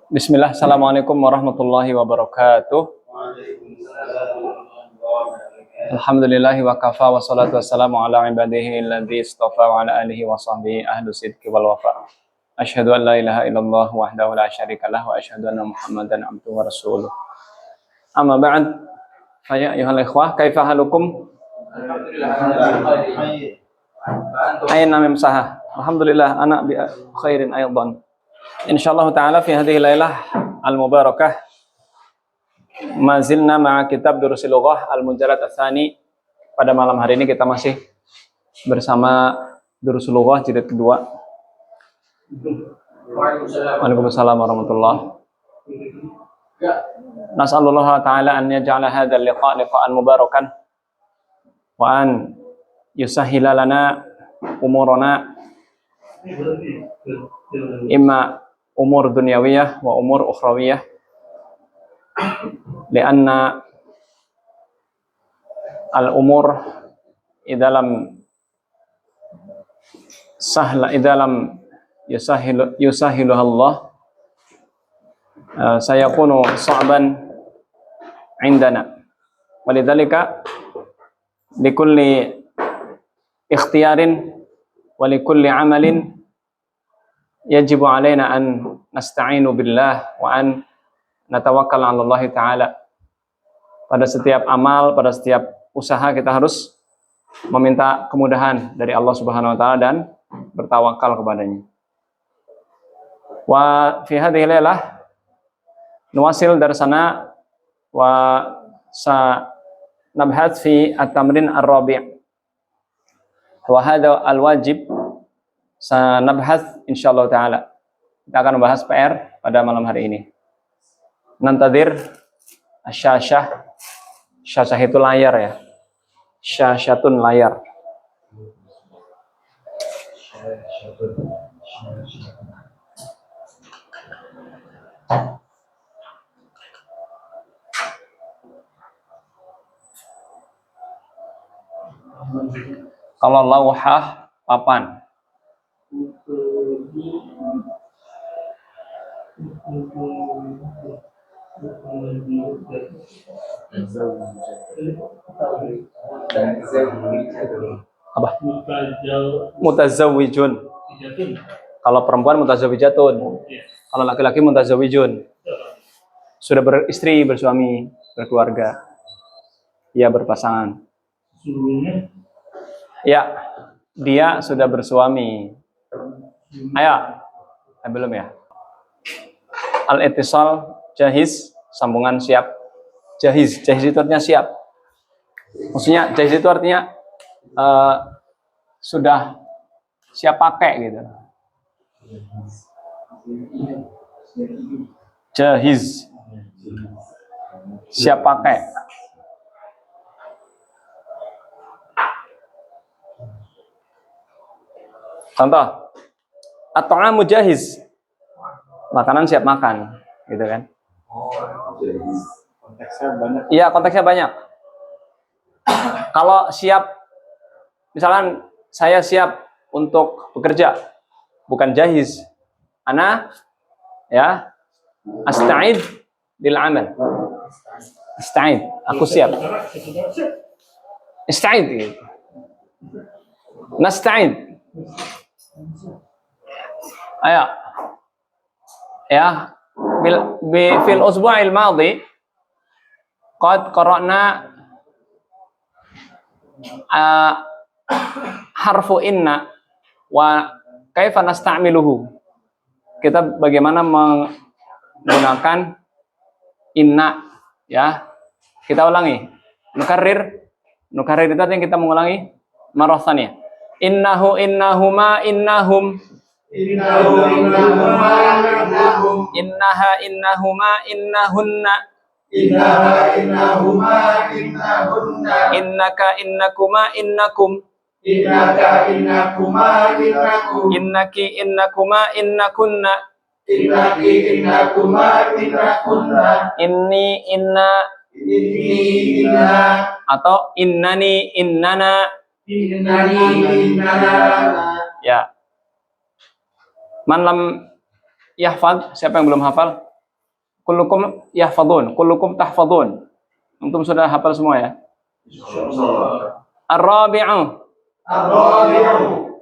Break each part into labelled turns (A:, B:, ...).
A: Bismillah, Assalamualaikum warahmatullahi wabarakatuh. Alhamdulillahi wa kafa wa salatu wassalamu ala ibadihi alladhi istafa wa ala alihi wa sahbihi ahlu sidqi wal wafa. Asyhadu an la ilaha illallah wahdahu la syarika lah wa asyhadu anna Muhammadan abduhu wa rasuluh. Amma ba'd. Fa ya ayyuhal ikhwah, kaifa halukum? Aina mimsaha. Alhamdulillah ana bi khairin aydan. Insyaallah ta'ala fi hadhihi lailah al-mubarakah ma zilna ma'a kitab Durusil Lughah al-Mujallad ats-tsani. Pada malam hari ini kita masih bersama Durusul Lughah jilid kedua. Waalaikumsalam warahmatullahi. Nas'alullah ta'ala an yaj'ala hadzal liqa' liqa'an mubarakan wa an yusahhila lana umurana imma umur dunyawiyah wa umur ukhrawiyah, lianna al-umur idalam yusahiluha Allah sayakunu sa'ban indana, walidzalika likulli ikhtiyarin wa likulli amalin yajibu alaina an nasta'inu billah wa an natawakkal 'ala Allah ta'ala. Pada setiap amal, pada setiap usaha kita harus meminta kemudahan dari Allah Subhanahu wa taala dan bertawakal kepadanya. Wa fi hadhihi lailah nuwasil darsana wa sa nabhath fi at-tamrin ar-rabi'. Wa hadha al-wajib sanabhath insyaallah taala. Kita akan membahas PR pada malam hari ini. Nantadir asyashah. Syashah itu layar ya. Syashatun layar. Kalau lauhah papan. Apa? Mutazawwijun. Kalau perempuan mutazawwijatun. Kalau laki-laki mutazawwijun. Sudah beristri, bersuami, berkeluarga. Ia berpasangan. Ya, dia sudah bersuami. Ayo, belum ya? Al-ittisal jahiz, sambungan siap. Jahiz itu artinya siap. Maksudnya jahiz itu artinya sudah siap pakai gitu. Jahiz, siap pakai. Contoh, at-ta'amu jahiz, makanan siap makan, gitu kan? Konteksnya banyak. Iya, konteksnya banyak. Kalau siap, misalkan saya siap untuk bekerja, bukan jahiz. Ana, ya, asta'id bil amal. Asta'id, aku siap. Ista'id, gitu. Nasta'id. Ayo, ya, fil usbu'il madhi qad qara'na harfu inna wa kaifa nasta'miluhu. Kita bagaimana menggunakan inna, ya. Kita ulangi. Nukarrir itu artinya kita mengulangi marrah tsaniyah. Innahu innahuma innahum. Innahu innahuma innahum. Innaha innahuma innahunna. Innaha innahuma innahunna. Innaka innakuma innakum. Innaka innakuma innakum. Innaki innakuma innakunna. Innaki innakuma innakunna. Inni inna. Inni inna. Atau innani innana. Innani innana. Ya. Man lam yahfad, siapa yang belum hafal? Kullukum yahfadun, kullukum tahfadun. Antum sudah hafal semua ya? Ar-rabi'u.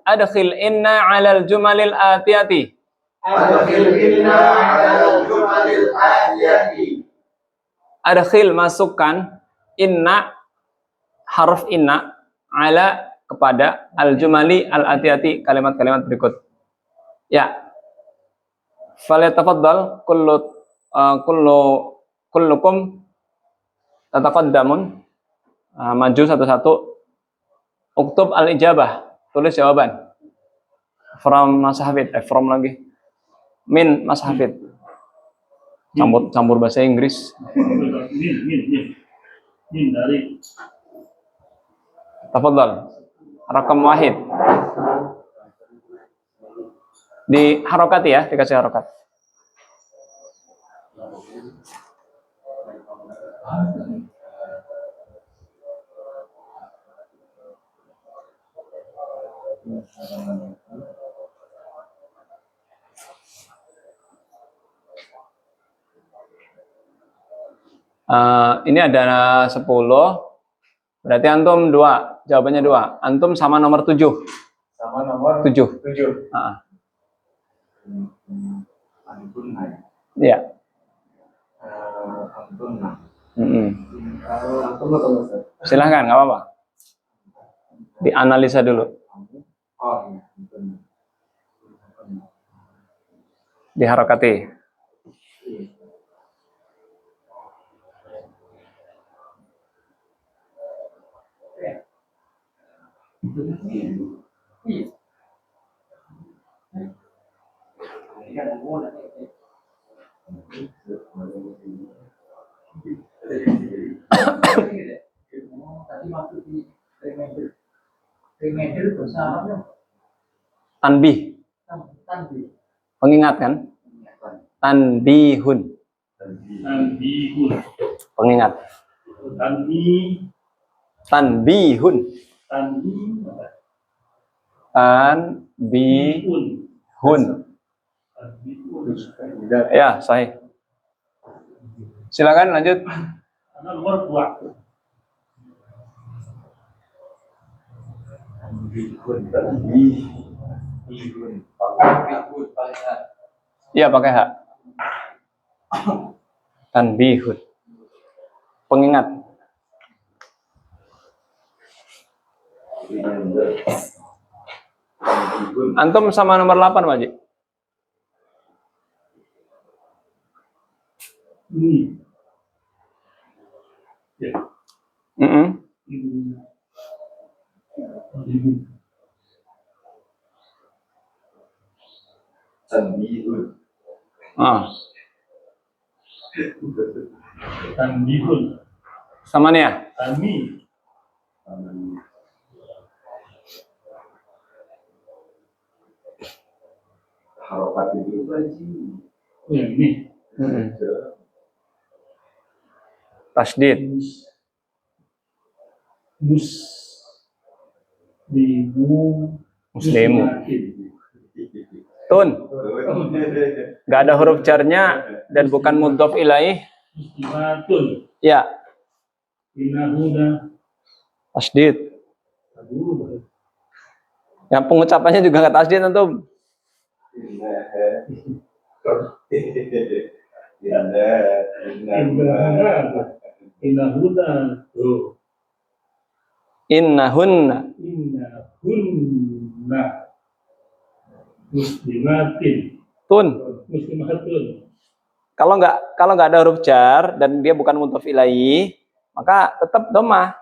A: Adkhil inna 'alal jumalil atiyati. Adkhil masukkan inna harf inna ala kepada al-jumali al-atiyati kalimat-kalimat berikut. Ya. Falyatafaddal kullukum tataqaddamun. Maju satu-satu. Uktub al-ijabah, tulis jawaban. From Mas Hafid, from lagi. Min Mas Hafid. Campur bahasa Inggris. Min dari. Tafaddal. Rakam wahid. Di harokati ya, dikasih harokat. Ini ada 10. Berarti antum 2. Jawabannya 2. Antum sama nomor 7.
B: Sama nomor
A: 7.
B: 7.
A: Iya. Silahkan, nggak apa-apa. Dianalisa dulu. Diharokati. Tanbih. Pengingat kan? Tanbihun. Pengingat. Tanbihun. Tanbihun. Ya, sahih. Silakan lanjut. Nomor 2. Iya, pakai hak. Tanbihun. Pengingat. Antum sama nomor 8, Pak Haji.
B: Tanbihun.
A: Tanbihun. Sama nih ya?
B: Harokat itu lagi.
A: Ini. Tasdid. Muslimu. Tun. Gak ada huruf jarnya dan bukan mudhof ilaih. Ya. Tasdid. Yang pengucapannya juga nggak tasdid antum. Innahunna muslimatin. Tun. Muslimatun. Kalau nggak ada huruf jar dan dia bukan mudhof ilaih, maka tetap dhammah.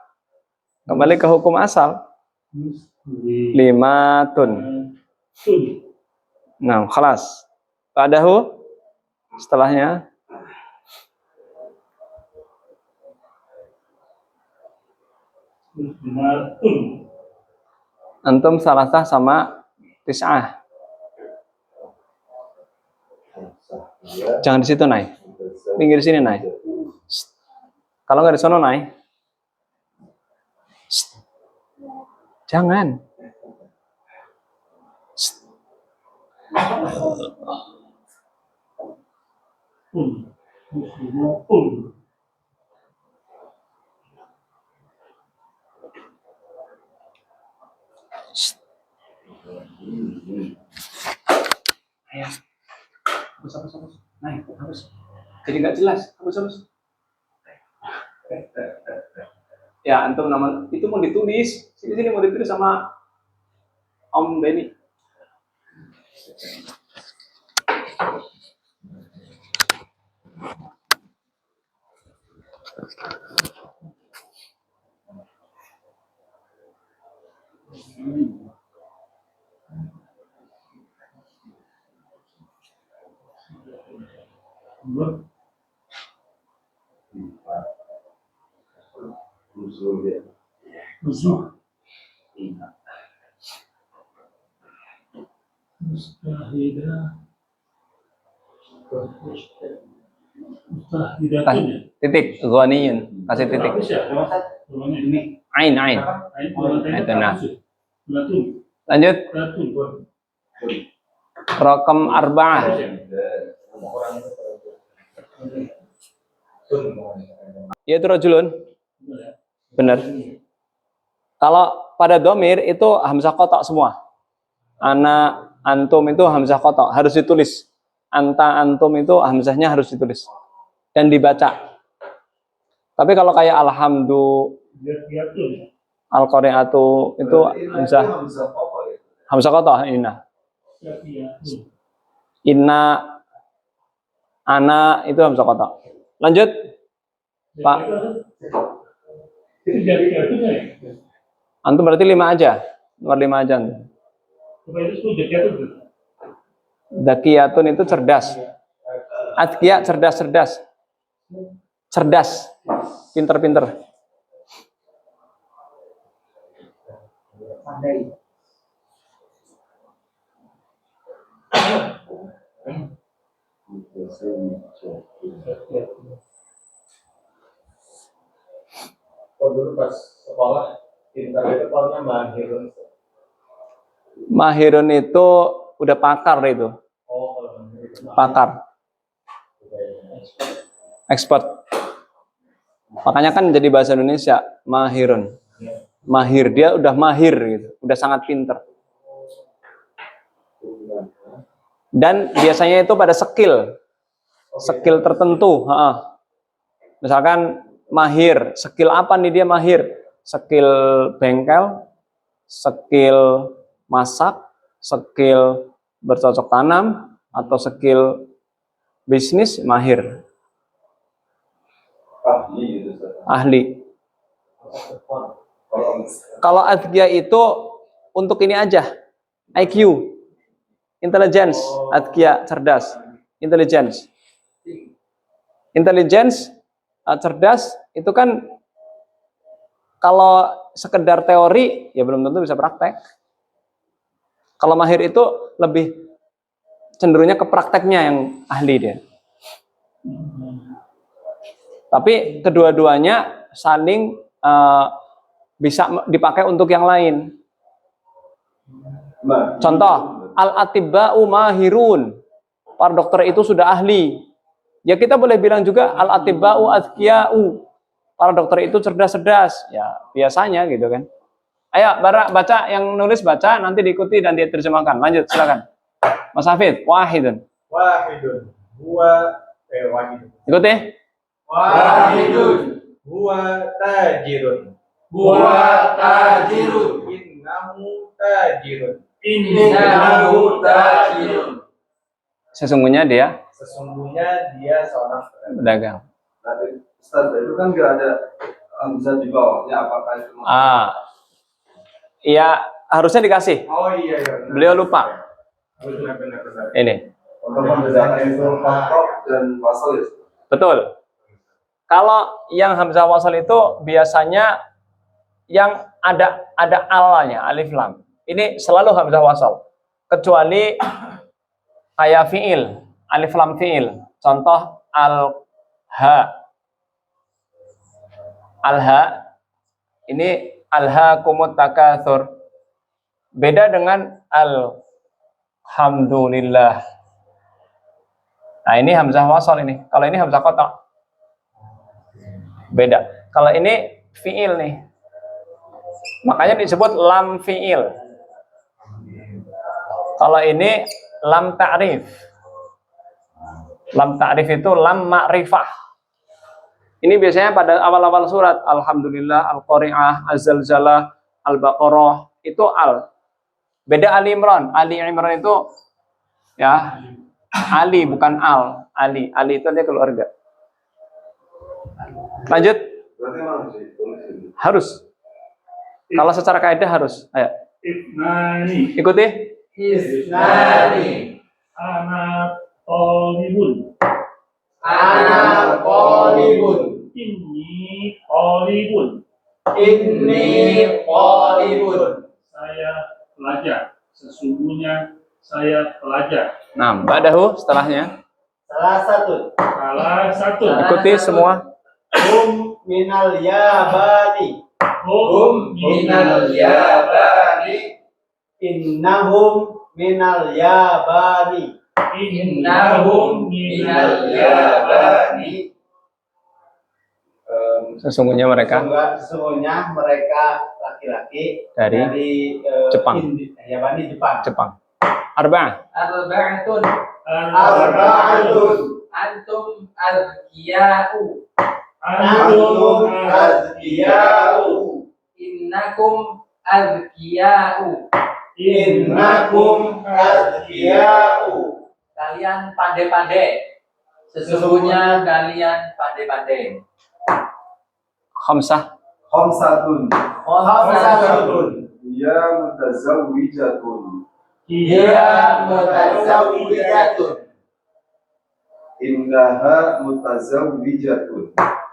A: Kembali ke hukum asal. Limatun. Nah, khalas. Padahu setelahnya antum salasah sama tis'ah. Jangan di situ, Nay. Pinggir sini, Nay. Kalau nggak di sono, Nay. Jangan. Ayah, hapus. Naik, hapus. Jadi nggak jelas, hapus. Ya, antum nama itu mau ditulis. Sini mau ditulis sama Om Benny. Titik ghaniyun, kasih titik. Ain. Itu nah. Lanjut. Rakam arba'ah. Ya itu rajulun. Benar. Kalau pada domir itu hamzah kotok semua. Ana, antum itu hamzah kotok harus ditulis. Anta, antum itu hamzahnya harus ditulis dan dibaca. Tapi kalau kayak al-qari'atu itu hamzah kotok. Inna, ana itu hamzah kotok. Lanjut, Pak. Antum berarti 5 aja. Nomor 5 aja. Dakiyatun itu cerdas. Atqiya cerdas. Pinter.
B: Dulu pas sekolah, pintar itu palnya mahirun.
A: Mahirun itu udah pakar itu. Pakar. Expert. Makanya kan jadi bahasa Indonesia mahirun. Mahir, dia udah mahir gitu, udah sangat pinter. Dan biasanya itu pada skill tertentu. Misalkan mahir, skill apa nih dia mahir? Skill bengkel, skill masak, skill bercocok tanam, atau skill bisnis, mahir. Ahli. Kalau atqiya itu untuk ini aja, IQ, intelligence, atqiya, cerdas, intelligence, cerdas itu kan kalau sekedar teori ya belum tentu bisa praktek. Kalau mahir itu lebih cenderungnya ke prakteknya yang ahli dia. Tapi kedua-duanya saling bisa dipakai untuk yang lain. Contoh, al-atibba'u mahirun. Para dokter itu sudah ahli. Ya kita boleh bilang juga al-atibba'u azkiya'u. Para dokter itu cerdas-cerdas. Ya biasanya gitu kan. Ayo baca, yang nulis baca, nanti diikuti dan diterjemahkan. Lanjut, silakan. Mas Hafid, wahidun.
B: Wahidun.
A: Ikuti.
B: Wahidun. Huwa tajirun. Innahu tajirun.
A: Sesungguhnya dia
B: seorang
A: pedagang.
B: Ustaz, itu kan nggak ada hamzah di bawahnya, apakah itu?
A: Iya, harusnya dikasih.
B: Oh iya.
A: Beliau lupa.
B: Benar.
A: Ini.
B: Untuk membedakan itu kotok dan wasal ya.
A: Betul. Kalau yang hamzah wasal itu biasanya yang ada alanya, alif lam. Ini selalu hamzah wasal. Kecuali kayak fiil, alif lam fiil. Contoh al-ha. Ini alhaakumut takatsur. Beda dengan alhamdulillah. Nah, ini hamzah wasal ini. Kalau ini hamzah qata. Beda. Kalau ini fiil nih. Makanya disebut lam fiil. Kalau ini lam ta'rif. Lam ta'rif itu lam ma'rifah. Ini biasanya pada awal-awal surat. Alhamdulillah, Al-Qari'ah, Az-Zalzalah, Al-Baqarah. Itu al. Beda Ali Imran. Ali Imran itu ya Ali bukan al. Ali. Ali itu dia keluarga. Lanjut. Harus. Kalau secara kaidah harus. Ayo.
C: Ifnani.
A: Ikuti.
D: Isnani.
C: Ana talibun.
D: Ana qalibun.
C: Inni talibun.
D: Inni qalibun.
C: Saya pelajar. Sesungguhnya saya pelajar.
A: Nah, ba'dahu setelahnya.
C: Salah satu.
A: Ikuti semua.
D: Hum minal yabani.
C: Hum
D: minal yabani. Innahum minal yabani.
C: Innahum minal
D: yabani.
A: Sesungguhnya mereka
D: Sesungguhnya mereka laki-laki
A: dari Jepang.
D: Yabani Jepang.
A: Jepang. Arba'ah.
E: Arba'atun
D: Arba'atun.
E: antum azkiya'u
D: Antum azkiya'u.
E: innakum azkiya'u
D: Innakum azkiya'u.
E: kalian pandai-pandai sesungguhnya kalian pandai-pandai.
A: Khamsah.
B: Khamsatun.
D: Khamsatun.
B: Ya mutazawwijatun.
D: Hiya mutazawwijatun.
B: Innaha mutazawwijatun.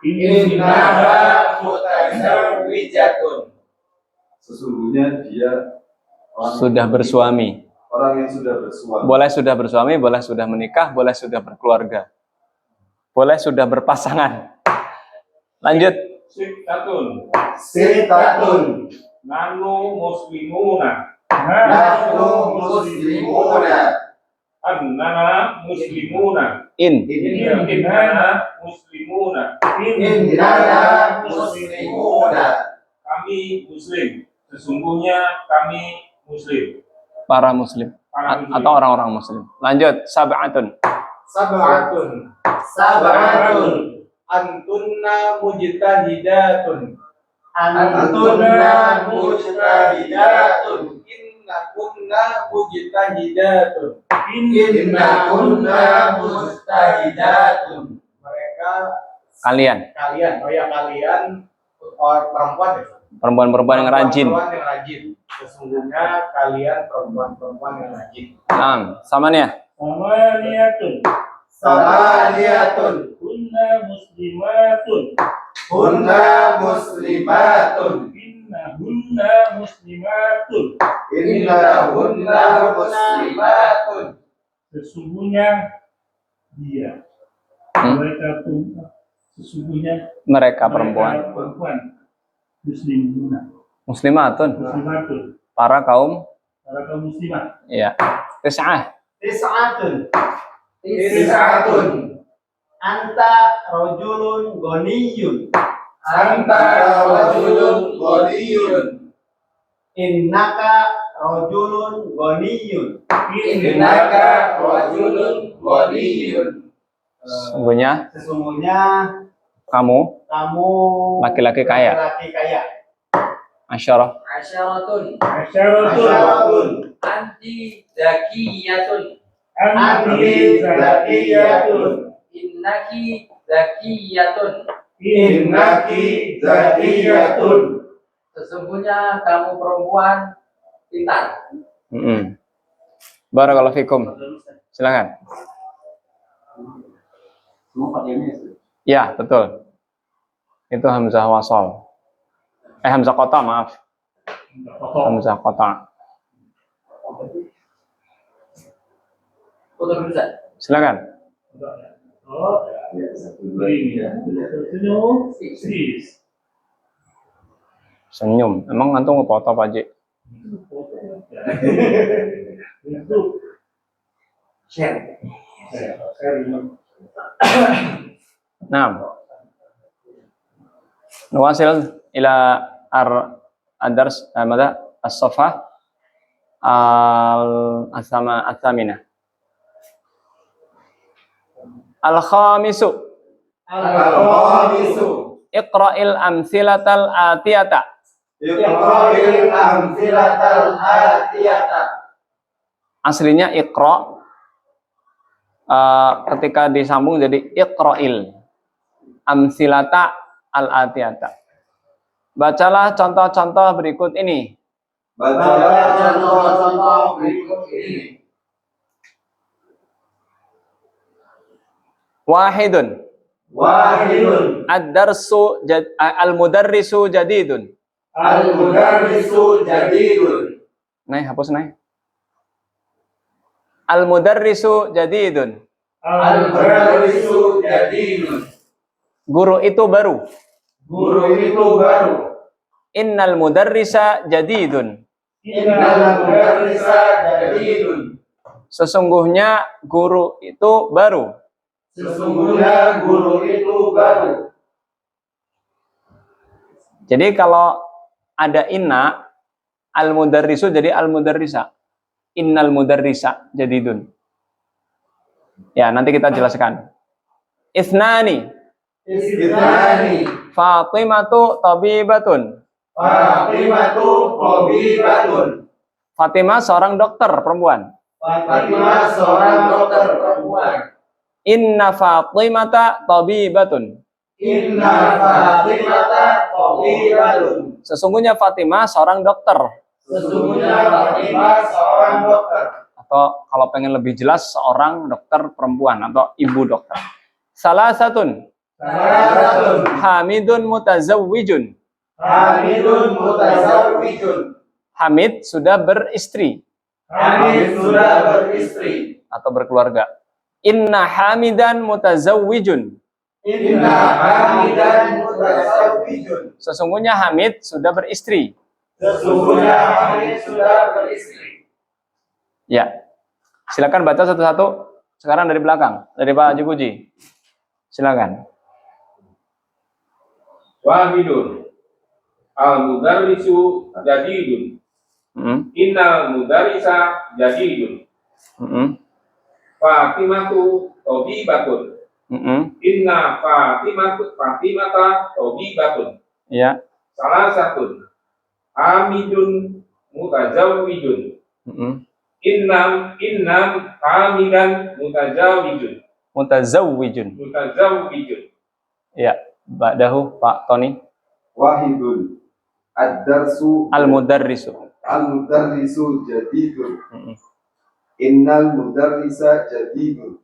D: Innaha mutazawwijatun.
B: Sesungguhnya dia
A: Sudah bersuami.
B: orang yang sudah bersuami.
A: Boleh sudah bersuami, boleh sudah menikah, boleh sudah berkeluarga. Boleh sudah berpasangan. Lanjut.
C: Sittatun.
D: Sitatun.
C: Nanu muslimuna.
D: Nahnu muslimuna.
C: Annana muslimuna.
A: Innana
C: muslimuna.
D: Innana muslimuna.
C: Kami muslim. Sesungguhnya kami muslim.
A: para muslim
C: Para muslim.
A: atau orang-orang muslim. Lanjut. Sab'atun.
D: Sab'atun. Sab'atun. Antunna mujtahidatun. Antunna mujtahidatun. Innakunna mujtahidatun. Innakunna mujtahidatun. Mereka
A: Kalian.
D: kalian, oh ya kalian perempuan ya?
A: Perempuan-perempuan yang rajin.
D: Perempuan yang rajin. Sesungguhnya kalian perempuan-perempuan yang rajin.
A: Nah, samanya.
C: Samaniyatun.
D: Samaniyatun.
C: Kunna muslimatun.
D: Hunna muslimatun.
C: Innahunna muslimatun.
D: Innahunna muslimatun.
C: Sesungguhnya dia. Mereka tuh sesungguhnya
A: Mereka
C: mereka
A: perempuan.
C: perempuan muslimuna.
A: Muslimatun.
C: Muslimatun.
A: Para kaum.
C: Para kaum muslimah.
A: Ya. Tis'ah.
D: Tis'atun. Tis'atun. Anta rajulun ghaniyun. Anta rajulun ghaniyun. Innaka rajulun ghaniyun. Innaka rajulun ghaniyun.
A: Sesungguhnya
D: Sesungguhnya
A: kamu
D: kamu
A: laki-laki kaya.
D: Laki-laki kaya.
A: Asyarah.
E: Asyaratun
C: Asyaratun.
E: anti zakiyatun
C: Anti zakiyatun.
E: innaki zakiyatun
D: Innaki zakiyatun.
E: sesungguhnya kamu perempuan pintar.
A: Barakallahu fikum. Silakan.
B: Semua pakai ini.
A: Ya, betul. Itu hamzah wasal. Hamzah qata, maaf. Hamzah qata.
E: Foto dulu Ustaz.
A: Silakan.
C: Oh, ini ya. Senyum. Sis.
A: Senyum. Emang antum ngefoto Pak Ji?
C: Itu
E: Share.
C: Saya belum.
A: Naam. Nuwasil ila ad-dars mada as-safhah al-thaminah. Al-khamisu.
B: Al-khamisu.
A: Iqra'il amsilatal atiyata.
B: Iqra'il amsilatal atiyata.
A: Aslinya iqra, ketika disambung jadi iqra'il amsilata al-atiyata. Bacalah contoh-contoh berikut ini.
B: Bacalah contoh-contoh berikut ini.
A: Wahidun.
B: Wahidun.
A: Ad-darsu al-mudarrisu jadidun.
B: Al-mudarrisu jadidun.
A: Naik, hapus naik. Al-mudarrisu jadidun.
B: Al-mudarrisu jadidun.
A: Guru itu baru.
B: Guru itu baru.
A: Innal mudarrisa jadidun.
B: Innal mudarrisa jadidun.
A: Sesungguhnya guru itu baru.
B: Sesungguhnya guru itu baru.
A: Jadi kalau ada inna, al-mudarrisu jadi al-mudarrisa. Innal mudarrisa jadidun. Ya, nanti kita jelaskan. Ithnani.
B: Ithnani.
A: Fatimatu tabibatun.
B: Fatimatu tabibatun.
A: Fatimah seorang dokter perempuan.
B: Fatimah seorang dokter perempuan.
A: Inna Fatimata tabibatun.
B: Inna Fatimata tabibatun.
A: Sesungguhnya Fatimah seorang dokter.
B: Sesungguhnya Fatimah seorang dokter.
A: Atau kalau pengen lebih jelas seorang dokter perempuan atau ibu dokter. Salasatun.
B: Salasatun.
A: Hamidun mutazawwijun.
B: Hamidun mutazawwijun.
A: Hamid sudah beristri
B: Hamid sudah beristri.
A: atau berkeluarga. Inna Hamidan mutazawwijun.
B: Inna Hamidan mutazawwijun.
A: Sesungguhnya Hamid sudah beristri.
B: Sesungguhnya Hamid sudah beristri.
A: Ya. Silakan baca satu-satu. Sekarang dari belakang, dari Pak Haji Puji. Silakan.
F: Wahidun. Al-mudarrisu jadidun. Innal mudarrisa jadidun. Fatimatu tabibatun. Inna Fatimata tabibatun.
A: Ya.
F: Salasatun. Hamidun mutazawwijun. Innam hamidan mutazawwijun. Mutazawwijun.
A: Ya. Ba'dahu Pak Tony.
B: Wahidun. Ad-darsu
A: Al-mudarrisu.
B: al-mudarrisu jadidun. Innal mudarrisa jadidun.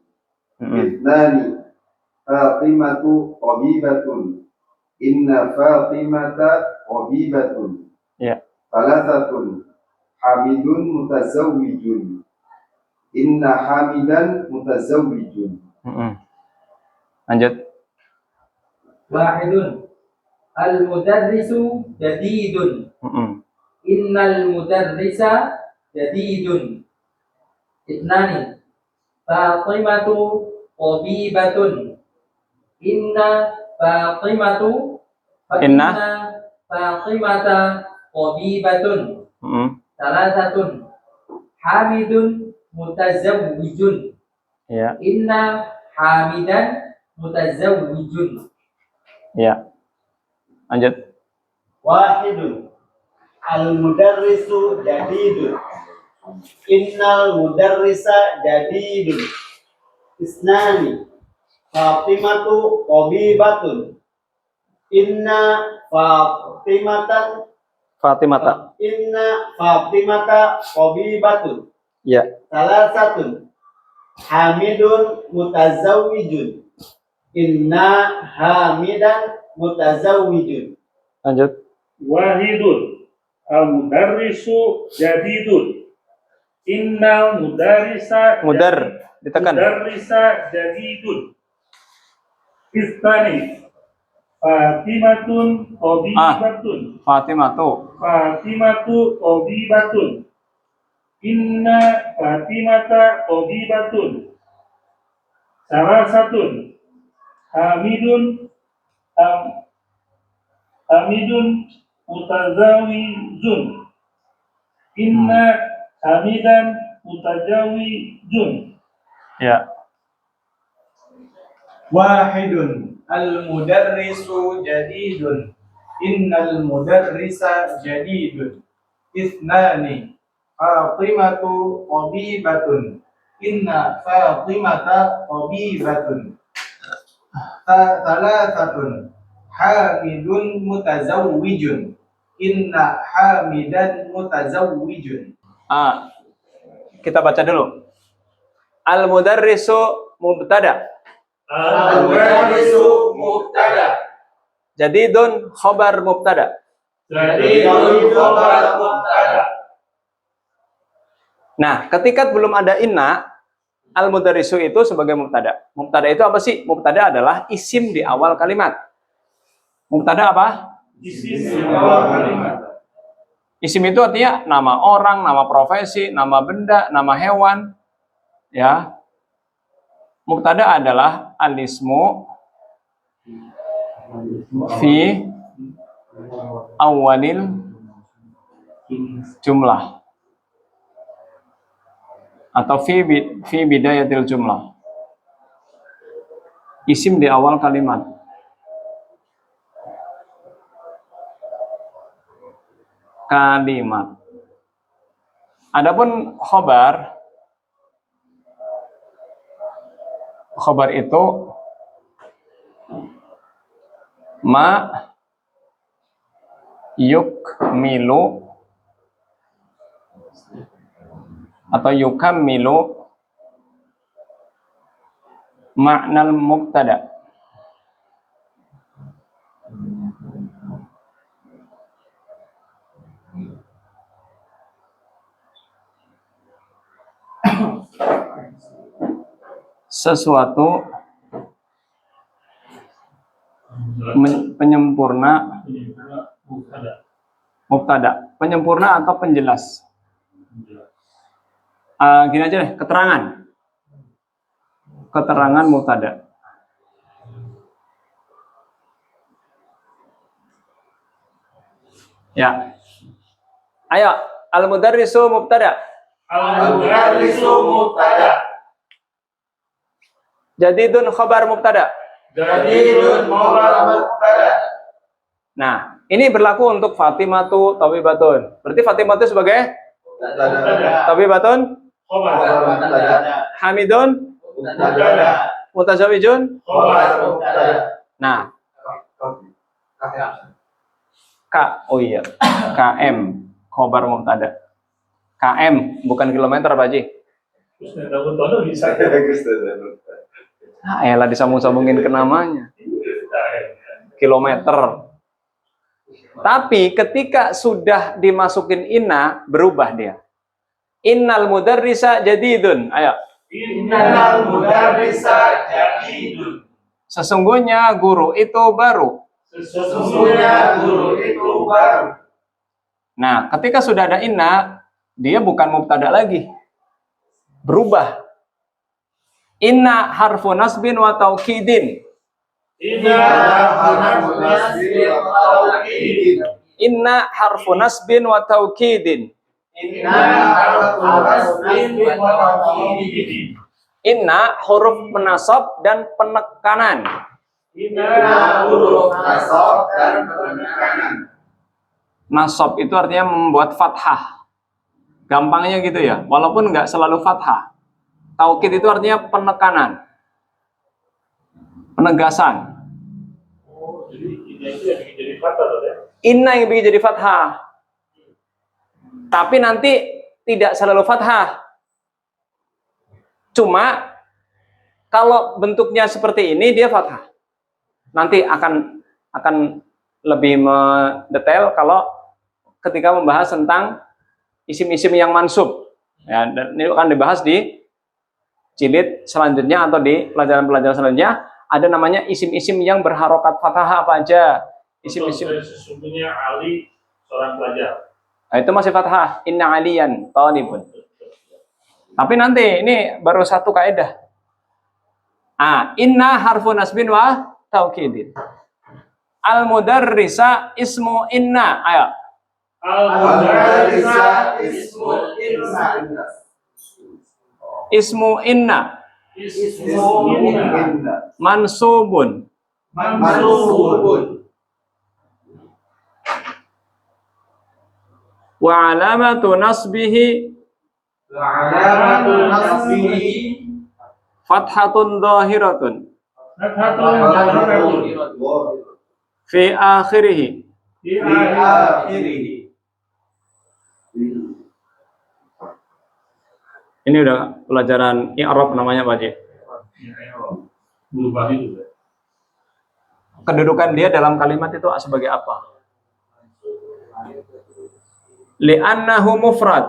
B: Ithnani. Fatimatu tabibatun. Inna Fatimata tabibatun.
A: Ya.
B: Salasatun. Hamidun mutazawwijun. Inna Hamidan mutazawwijun.
A: Lanjut.
E: Wahidun. Al-mudarrisu jadidun. Innal mudarrisa jadidun. Itnani. Fatimatu tabibatun. Inna Fatimata tabibatun. Salasatun. Hamidun mutazawwijun.
A: Ya.
E: Inna Hamidan mutazawwijun.
A: Ya. Lanjut.
D: Wahidun. Al-mudarrisu jadidun. Innal mudarrisa jadidun. Isnani. Fatimatu tabibatun. Inna
A: Fatimata.
D: tabibatun.
A: Ya.
D: Salasatun. Hamidun mutazawwijun. Inna hamidan mutazawwijun.
A: Lanjut.
C: Wahidun. Al-mudarrisu jadidun. Innal mudarrisa
A: Ditekan.
C: mudarrisa jadidun. Istani. Fatimatun tabibatun. Fatimatu tabibatun. Inna Fatimata tabibatun. salasatun hamidun hamidun mutazawizun inna hamidan mutajawizun.
A: Ya.
D: Wahidun al-mudarrisu jadidun. Innal mudarrisa jadidun. Ithnani Fatimatu tabibatun. Inna Fatimata tabibatun. Thalathatun Hamidun mutazawwijun. Inna Hamidan mutazawwijun.
A: Kita baca dulu. Al-mudarrisu mubtada.
F: Al-mudarrisu mubtada.
A: Jadidun khobar mubtada.
F: Jadidun khabar mubtada.
A: Nah, ketika belum ada inna, al-mudarrisu itu sebagai mubtada. Mubtada itu apa sih? Mubtada adalah isim di awal kalimat. Mubtada apa?
C: Isim
A: Isim itu artinya nama orang, nama profesi, nama benda, nama hewan. Ya. Mubtada adalah al-ismu fi awalil jumlah atau fi bidayatil jumlah. Isim di awal kalimat. Kalimat. Adapun khobar itu ma yukmilu atau yukammilu ma'nal mubtada. Sesuatu penyempurna mubtada, penyempurna atau penjelas. Gini aja deh, keterangan mubtada. Ya. Ayo, al-mudarrisu mubtada.
F: Al-mudarrisu mubtada.
A: Jadidun khabar mubtada.
F: Jadidun khabar mubtada.
A: Nah, ini berlaku untuk Fatimatu tabibatun. Berarti Fatimatu sebagai tabibatun, Hamidun, mutazawijun. Nah, KM khabar mubtada. KM bukan kilometer, Pak Haji. Elah disambung-sambungin ke namanya. Kilometer. Tapi ketika sudah dimasukin inna, berubah dia. Innal mudarrisa jadidun. Ayo.
F: Innal mudarrisa jadidun.
A: Sesungguhnya guru itu baru.
F: Sesungguhnya guru itu baru.
A: Nah, ketika sudah ada inna, dia bukan mubtada lagi. Berubah. Inna harfu nasbin wa taukidin.
F: Inna harfu nasbin wa taukidin.
A: Inna harfu nasbin wa taukidin.
F: Inna harfu nasbin wa taukidin.
A: Inna huruf menasab dan penekanan.
F: Inna huruf nasab dan penekanan.
A: Nasab itu artinya membuat fathah. Gampangnya gitu ya, walaupun nggak selalu fathah. Taukid itu artinya penekanan, penegasan.
C: Oh, jadi ini itu yang bikin jadi fathah ya?
A: Inna yang bikin jadi fathah. Tapi nanti tidak selalu fathah. Cuma kalau bentuknya seperti ini dia fathah. Nanti akan lebih mendetail kalau ketika membahas tentang isim-isim yang mansub. Ya, dan ini akan dibahas di jilid selanjutnya atau di pelajaran-pelajaran selanjutnya. Ada namanya isim-isim yang berharokat fathah apa aja. Isim-isim.
C: Sesungguhnya Ali seorang pelajar.
A: Nah, itu masih fathah. Inna aliyan talibun. Tapi nanti ini baru satu kaidah. Inna harfu nasbin wa taukidin. Al-mudarrisa ismu inna. Ayo.
F: Al-mudarrisa ismu inna.
A: Ismu inna.
F: Ismu inna.
A: Mansubun.
F: Mansubun.
A: Wa alamatu nasbihi
F: Alamatu nasbihi
A: fathatun dhahiratun
C: Fathatun
A: fi akhirih.
C: di
F: fi
C: akhir.
F: akhirih.
A: Ini udah pelajaran i'rab namanya Pak Ji.
C: Berubah itu.
A: Kedudukan dia dalam kalimat itu sebagai apa? Li'annahu mufrad.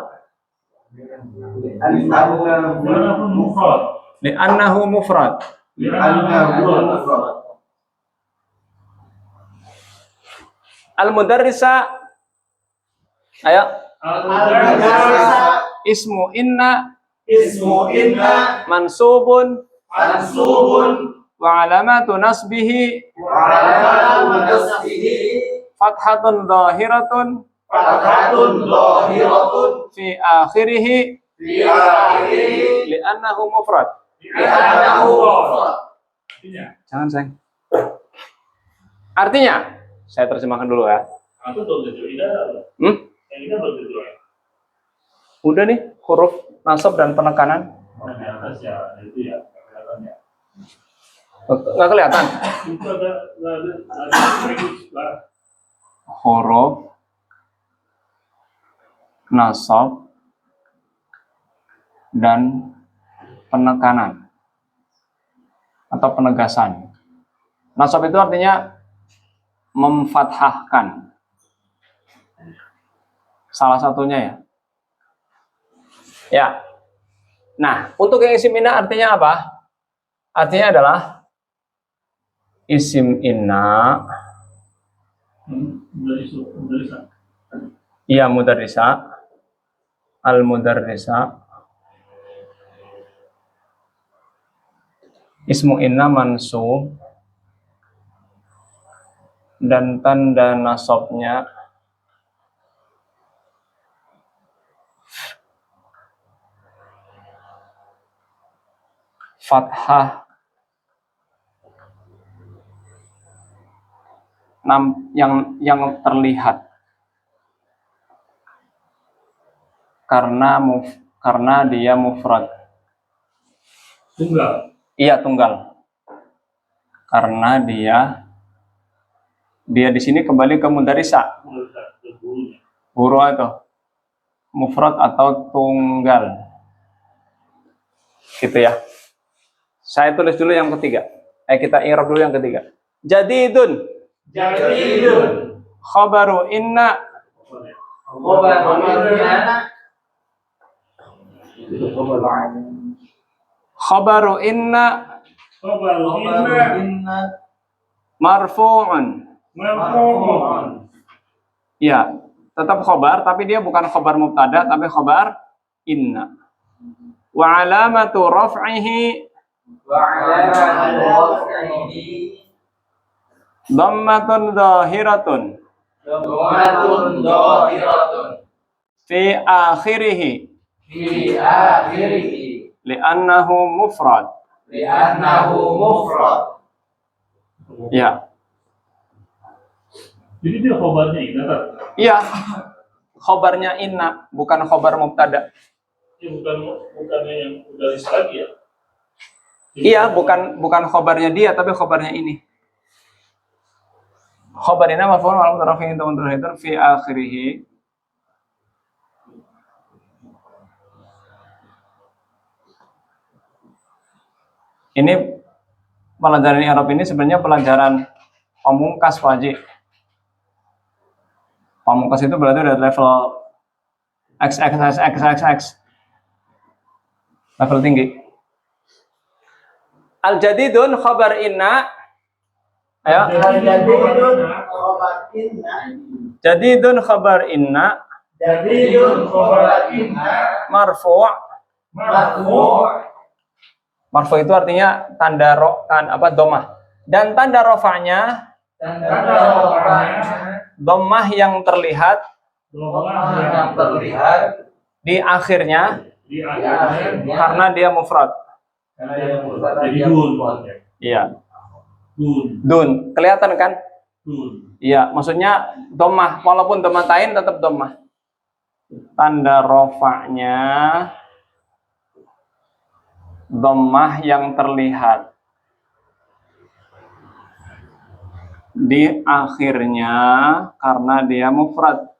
C: Walaupun mufrad.
A: Li'annahu mufrad. Al-mudarrisa. Ayo.
F: Al-mudarrisa
A: Ismu inna
F: ismu inna
A: mansubun
F: mansubun
A: wa alamatu nasbihi
F: wa alamatu nasbihi
A: fathatun dhahiratun
F: fathatun dhahiratun
A: fi akhirih
F: fi akhirih
A: li'annahu mufrad.
F: li'annahu mufrad.
A: Jangan sayang. Artinya, saya terjemahkan dulu ya.
C: Itu tuh tidak. Yang ini belum tentu.
A: Udah nih huruf nasab dan penekanan.
C: Di atas ya, itu ya kelihatannya.
A: Nggak kelihatan.
C: Itu ada
A: Huruf nasab dan penekanan atau penegasan. Nasab itu artinya memfathahkan. Salah satunya ya. Ya. Nah, untuk yang isim inna artinya apa? Artinya adalah isim inna. Iya, mudarrisa. Al-mudarrisa. Ismu inna mansub. Dan tanda nasabnya fathah yang terlihat karena dia mufrad.
C: Tunggal.
A: Iya, tunggal. Karena dia di sini kembali ke mudarrisa. Guru itu mufrad atau tunggal. Gitu ya. Saya tulis dulu yang ketiga. Kita i'rab dulu yang ketiga. Jadidun. Khabaru inna. Khabaru inna. Marfu'un. Ya, tetap khabar tapi dia bukan khabar mubtada tapi khabar inna. Wa alamatu raf'ihi dhammatun zahiratun fi akhirih li'annahu mufrad. Ya.
C: Jadi dia khobarnya inna kan?
A: Iya. Khobarnya inna, bukan khobar mubtada.
C: Ya, bukannya yang udah lagi ya?
A: Iya, bukan khobarnya dia tapi khobarnya ini. Khobarina maf'ul wal mudhafin itu fi akhirih. Ini pelajaran i'rab ini sebenarnya pelajaran pamungkas wajib. Pamungkas itu berarti udah level XXX. Level tinggi. Al-jadidun khabar inna. Ayo. Jadidun khabar inna. Marfu'. Marfu itu artinya tanda dhammah. Dan tanda rafa'nya dhammah yang terlihat di akhirnya
C: di akhirnya
A: karena dia mufrad.
C: jadi dun.
A: Iya,
C: Dun.
A: dun. Kelihatan kan?
C: Dun.
A: Iya, maksudnya dhammah, walaupun dhammatain tetap dhammah. Tanda rafa'nya dhammah yang terlihat di akhirnya karena dia mufrad.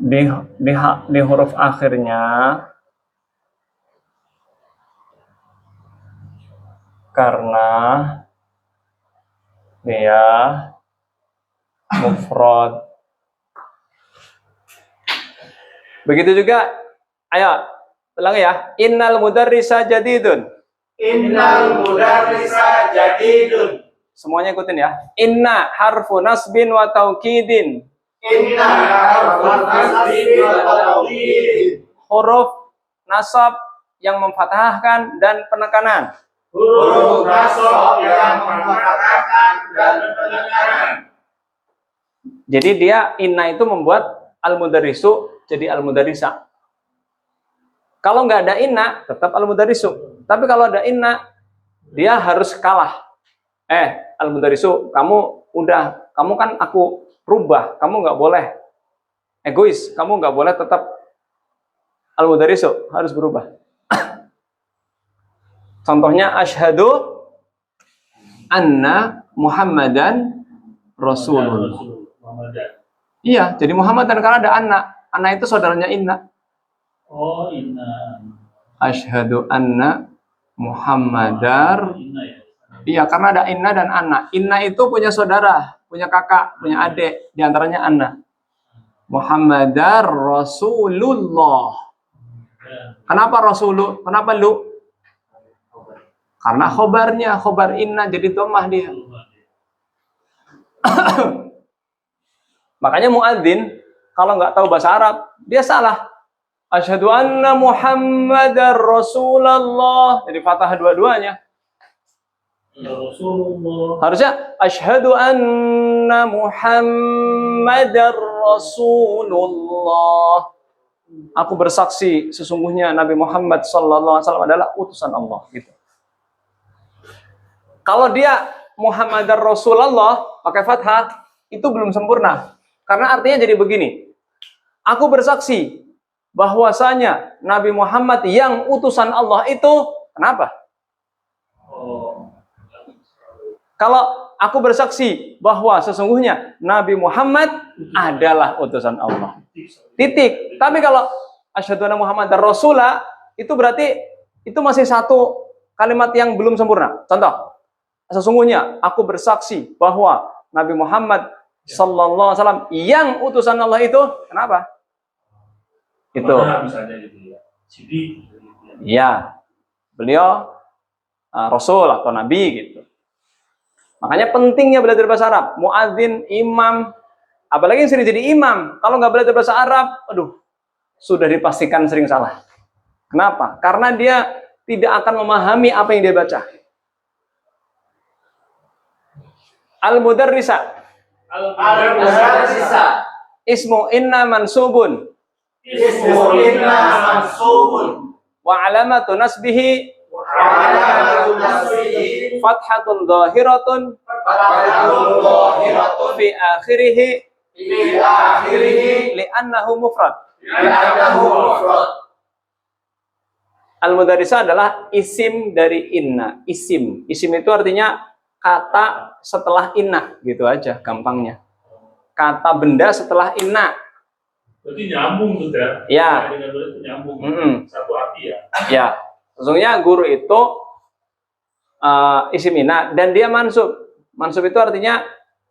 A: Di huruf akhirnya karena dia mufrad. Begitu juga, ayo ulang ya. Innal mudarrisa jadidun.
F: Innal mudarrisa jadidun.
A: Semuanya ikutin ya. Inna harfu nasbin wa taukidin.
F: Inna harfun nasbin wa tawkid.
A: Huruf nasab yang memfathahkan dan penekanan.
F: Huruf nasab yang memfathahkan dan penekanan.
A: Jadi dia inna itu membuat al-mudarrisu jadi al-mudarrisa. Kalau nggak ada inna, tetap al-mudarrisu. Tapi kalau ada inna, dia harus kalah. Al-mudarrisu, kamu kan aku rubah, kamu nggak boleh egois, kamu nggak boleh tetap al-mudarrisu, harus berubah. Contohnya asyhadu anna Muhammadan Rasulullah. Iya, jadi Muhammadan karena ada anak. Anak itu saudaranya inna.
C: Oh, inna.
A: Asyhadu anna Muhammadar.
C: Inna ya.
A: Iya, karena ada inna dan anak. Inna itu punya saudara, punya kakak, punya adik, diantaranya Anna. Muhammadar Rasulullah. Kenapa Rasulullah? Kenapa lu? Karena khobar inna jadi dhammah dia. Makanya muadzin kalau nggak tahu bahasa Arab, dia salah. Asyhadu anna Muhammadar Rasulullah. Jadi fathah dua-duanya.
C: Rasulullah.
A: Harusnya asyhadu anna Muhammadar Rasulullah. Aku bersaksi sesungguhnya Nabi Muhammad sallallahu alaihi wasallam adalah utusan Allah gitu. Kalau dia Muhammadar Rasulullah pakai fathah itu belum sempurna. Karena artinya jadi begini. Aku bersaksi bahwasanya Nabi Muhammad yang utusan Allah itu kenapa? Kalau aku bersaksi bahwa sesungguhnya Nabi Muhammad adalah utusan Allah. Titik. Tapi kalau asyhadu anna Muhammadar Rasulullah itu berarti itu masih satu kalimat yang belum sempurna. Contoh, sesungguhnya aku bersaksi bahwa Nabi Muhammad sallallahu alaihi wasallam yang utusan Allah itu kenapa? Itu.
C: Misalnya gitu ya. Sidik.
A: Ya. Beliau Rasul atau Nabi gitu. Makanya pentingnya belajar bahasa Arab. Muadzin, imam, apalagi yang sering jadi imam. Kalau nggak belajar bahasa Arab, aduh, sudah dipastikan sering salah. Kenapa? Karena dia tidak akan memahami apa yang dia baca. Al-mudarrisa.
F: Al-mudarrisa.
A: Ismu inna mansubun.
F: Ismu inna mansubun.
A: Wa alamatu nasbihi.
F: Wa alamatu nasbihi.
A: Fathatun dhahiratun.
F: Fathatun dhahiratun.
A: Fi akhirih.
F: Fi akhirih.
A: Li'annahu mufrad.
F: Li'annahu mufrad.
A: Al-mudarrisa adalah isim dari inna. Isim. Isim itu artinya kata setelah inna. Gitu aja gampangnya. Kata benda setelah inna.
C: Berarti nyambung tuh ya?
A: Ya.
C: Dengan itu nyambung. Satu arti ya?
A: Ya. Sesungguhnya guru itu isim inna dan dia mansub. Mansub itu artinya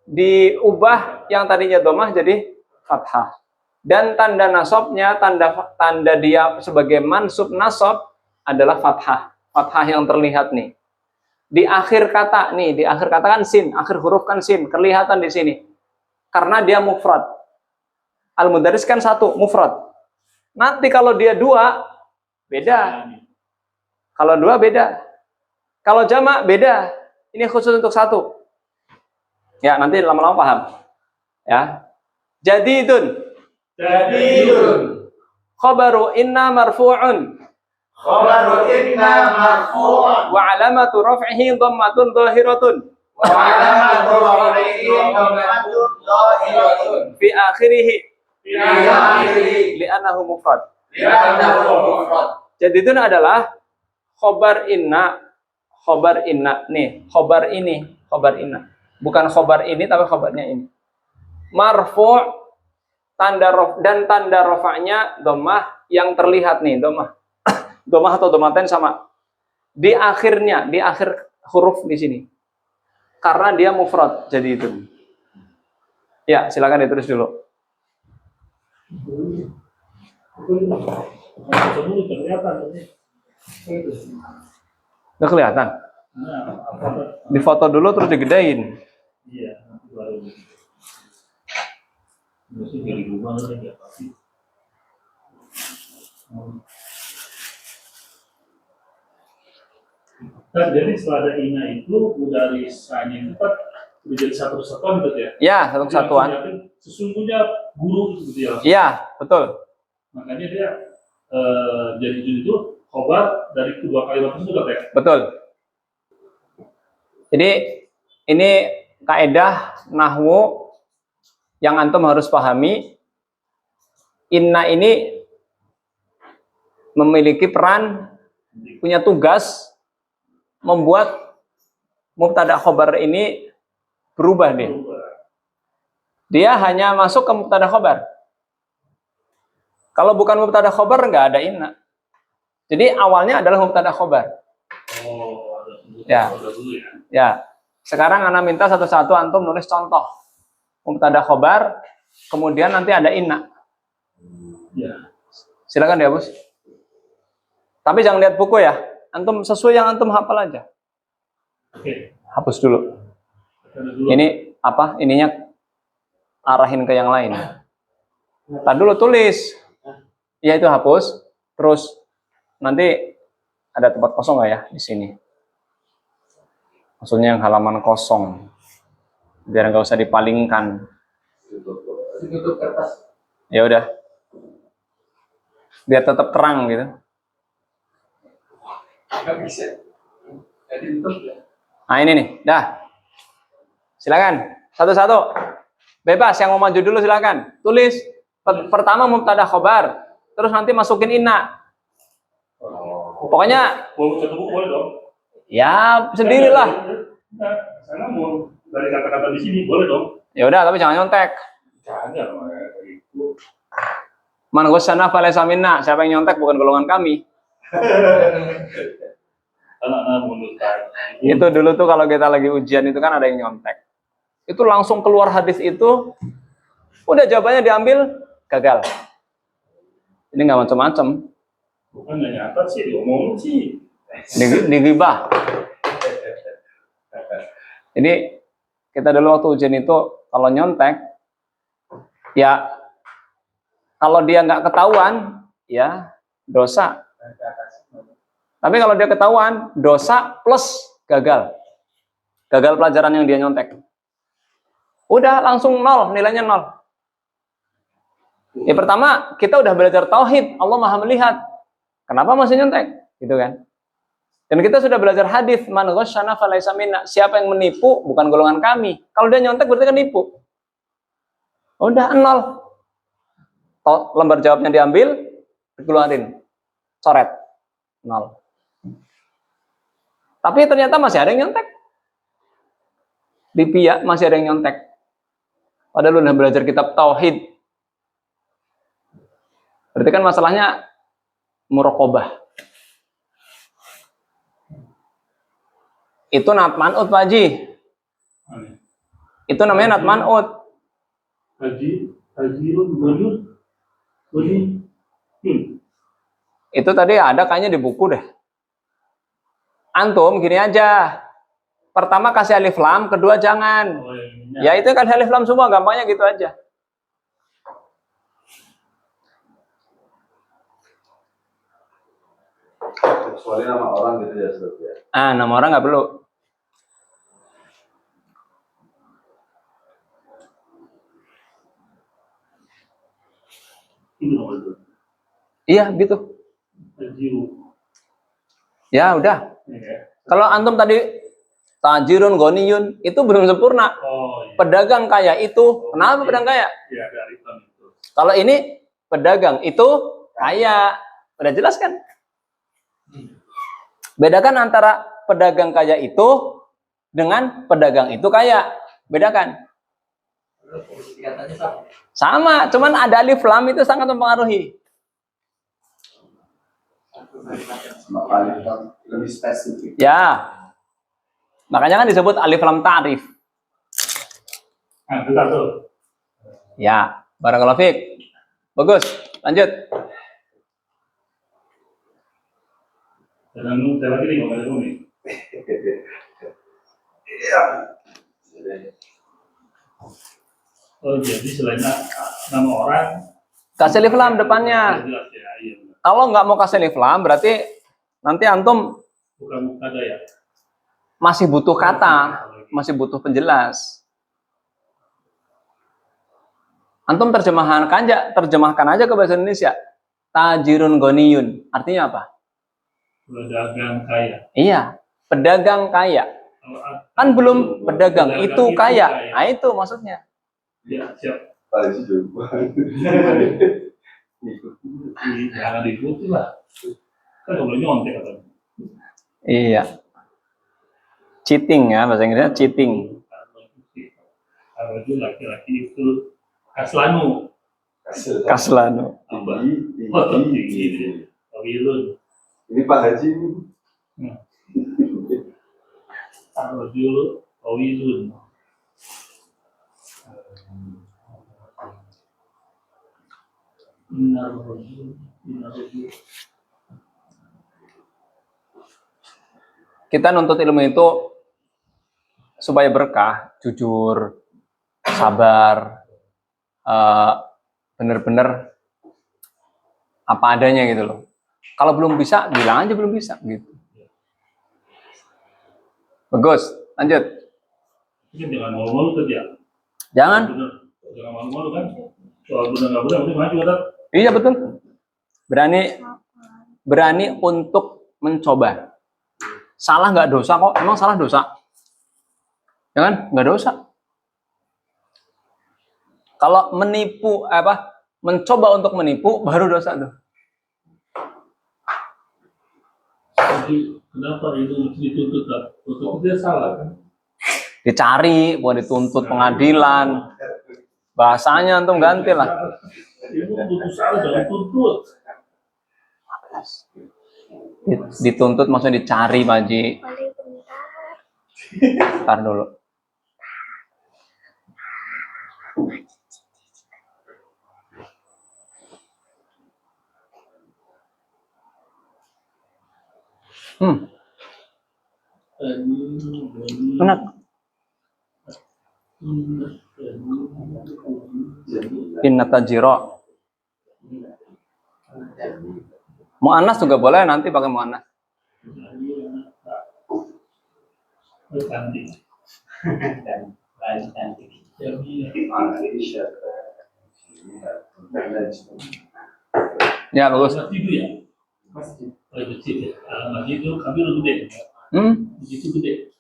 A: diubah yang tadinya dhammah jadi fathah. Dan tanda nasabnya, tanda dia sebagai mansub nasab adalah fathah. Fathah yang terlihat nih. Di akhir kata nih, di akhir kata kan sin, akhir huruf kan sin, kelihatan di sini. Karena dia mufrad. Al-mudarris kan satu, mufrad. Nanti kalau dia dua, beda. Kalau dua beda. Kalau jamak beda. Ini khusus untuk satu. Ya, nanti lama-lama paham. Ya. Jadidun.
F: Jadidun.
A: Khabaru inna marfu'un.
F: Khabaru inna marfu'un.
A: Wa alamatu raf'ihi dhammatun dhahiratun.
F: Wa alamatu raf'ihi dhammatun dhahiratun.
A: Fi akhirih.
F: Fi akhirih.
A: Li'annahu mufrad.
F: Li'annahu mufrad.
A: Jadidun adalah khobar inna. Khobar inna. Nih, khobar ini. Khobar inna. Bukan khobar ini, tapi khobarnya ini. Marfu' dan tanda rafa'nya dhammah yang terlihat nih, dhammah. Dhammah atau dhammatain sama. Di akhirnya, di akhir huruf di sini. Karena dia mufrad, jadi itu. Ya, silakan ditulis dulu.
C: Semua kelihatan tadi.
A: Nggak kelihatan.
C: Nah, apa?
A: Di foto dulu terus digedein.
C: Iya, nanti baru. Mesti dari rumah aja nggak pasti. Kan jadi setelah ada ina itu udah risanya itu kan udah jadi satu kesatuan gitu ya.
A: Ya, satu kesatuan.
C: Sesungguhnya guru gitu ya.
A: Iya, betul.
C: Makanya dia jadi itu khobar dari kedua kalimat tersebut ya.
A: Betul. Jadi ini kaidah nahwu yang antum harus pahami. Inna ini memiliki peran, punya tugas membuat mubtada khobar ini berubah nih. Dia hanya masuk ke mubtada khobar. Kalau bukan mubtada khobar nggak ada inna. Jadi awalnya adalah mubtada khobar.
C: Oh, ada
A: Ya.
C: dulu ya.
A: Ya. Sekarang ana minta satu-satu antum nulis contoh mubtada khobar, kemudian nanti ada inna.
C: Ya.
A: Silakan dihapus. Tapi jangan lihat buku ya. Antum sesuai yang antum hafal aja.
C: Oke.
A: Hapus dulu.
C: Ada dulu.
A: Ini apa? Ininya arahin ke yang lain. Tadi dulu tulis. Ya itu hapus. Terus nanti ada tempat kosong nggak ya di sini? Maksudnya yang halaman kosong. Biar nggak usah dipalingkan.
E: Ditutup kertas.
A: Ya udah. Biar tetap terang gitu.
B: Nggak bisa. Jadi itu
A: Nah ini nih, dah. Silakan, satu-satu. Bebas, yang mau maju dulu silakan. Tulis. Pertama mubtada khobar, terus nanti masukin inna. Pokoknya,
C: Mau satu buku boleh dong?
A: ya sendirilah.
C: Nah, sana mau dari kata-kata di sini boleh dong?
A: Ya udah, tapi jangan nyontek.
C: Jangan kayak gitu.
A: Man ghasyana falaysa minna. Siapa yang nyontek bukan golongan kami.
C: Anak-anak menurut
A: Itu dulu tuh kalau kita lagi ujian itu kan ada yang nyontek. Itu langsung keluar hadis itu, udah jawabannya diambil, gagal. Ini nggak macam-macam.
C: bukan nggak nyata sih, diomongin sih.
A: Digibah. Jadi kita dulu waktu ujian itu kalau nyontek, ya kalau dia nggak ketahuan, ya dosa. Tapi kalau dia ketahuan, dosa plus gagal. Gagal pelajaran yang dia nyontek. Udah langsung nol, nilainya nol. Ya pertama, kita udah belajar tauhid, Allah Maha melihat. Kenapa masih nyontek? Gitu kan. Dan kita sudah belajar hadis, man ghasyana falaysa minna. Siapa yang menipu bukan golongan kami. Kalau dia nyontek berarti kan nipu. Udah nol. Lembar jawabnya diambil, dikeluarin. Coret. Nol. Tapi ternyata masih ada yang nyontek. Di PIA masih ada yang nyontek. Padahal lu udah belajar kitab tauhid. Berarti kan masalahnya muraqabah. Itu nat man'ut Pak Haji. Itu namanya nat man'ut.
C: Hajirun, Buni.
A: Itu tadi ada kayaknya di buku deh. Antum gini aja. Pertama kasih alif lam, kedua jangan.
C: Oh,
A: Ya itu kan alif lam semua, gampangnya gitu aja.
B: Kecuali nama orang gitu ya, Ustaz ya.
A: Ah, nama orang nggak perlu.
C: Itu nomor 2.
A: Iya, gitu.
C: Tajiru.
A: Ya, udah.
C: Ya.
A: Kalau antum tadi tajirun ghaniyun itu belum sempurna.
C: Oh iya.
A: Pedagang kaya itu, kenapa pedagang kaya?
C: Ya dari itu.
A: Kalau ini pedagang itu kaya. Udah jelas kan? Bedakan antara pedagang kaya itu dengan pedagang itu kaya. Bedakan.
F: Katanya sama.
A: Sama, cuman ada alif lam itu sangat mempengaruhi.
B: Sama kali lebih spesifik.
A: Ya. Makanya kan disebut alif lam ta'rif.
C: Nah, bentar tuh.
A: Ya, barakallahu fiik. Bagus, lanjut.
C: Dan lagi nih nggak ada nih.
B: Iya.
C: Oh jadi selain nama orang
A: Kasih alif lam depannya.
C: jelas ya. Iya.
A: Kalau nggak mau kasih alif lam, berarti nanti antum
C: Bukan ada ya.
A: masih butuh kata, masih butuh penjelas. Antum terjemahkan aja ke bahasa Indonesia. Tajirun ghaniyun. Artinya apa?
C: Pedagang kaya.
A: Iya, pedagang kaya. Kan belum pedagang itu kaya. Nah, itu maksudnya.
C: Ya siap.
B: Paling sih juga.
C: Jangan diikuti lah. Kan kalau nyontek katanya.
A: Iya. Cheating ya, bahasa Inggrisnya cheating.
C: Kalau itu laki-laki itu kaslanu.
A: Kaslanu.
C: Apa?
B: Tinggi,
C: Oh,
B: tinggi.
C: tinggi. Tawilun.
B: Ini Pak Haji ini.
C: Arrojul tawilun. Innar rojul.
A: Kita nuntut ilmu itu supaya berkah, jujur, sabar, bener-bener apa adanya gitu loh. Kalau belum bisa, bilang aja belum bisa gitu. Bagus, lanjut.
C: Ini jangan malu-malu tuh ya.
A: Jangan.
C: Bener. Jangan malu-malu kan. Soal benar nggak benar, maju kan.
A: Iya betul. Berani untuk mencoba. Salah nggak dosa kok. Emang salah dosa? Ya kan? Nggak dosa. Kalau menipu mencoba untuk menipu baru dosa tuh.
C: Jadi kenapa itu dituntut? Untuk dia salah kan?
A: Dicari, buat dituntut pengadilan. Bahasanya antum ganti lah.
C: Itu butuh salah jangan tuntut.
A: Dituntut maksudnya dicari, Pak Haji. Ntar dulu. Enak. Inna tajiro. Mu'annas juga boleh, nanti pakai mu'annas.
C: Cantik.
A: Ya, bagus.
C: Masjid itu ya? Masjid. Oh, masjid ya. Masjid itu kami udah gede. Masjid itu gede.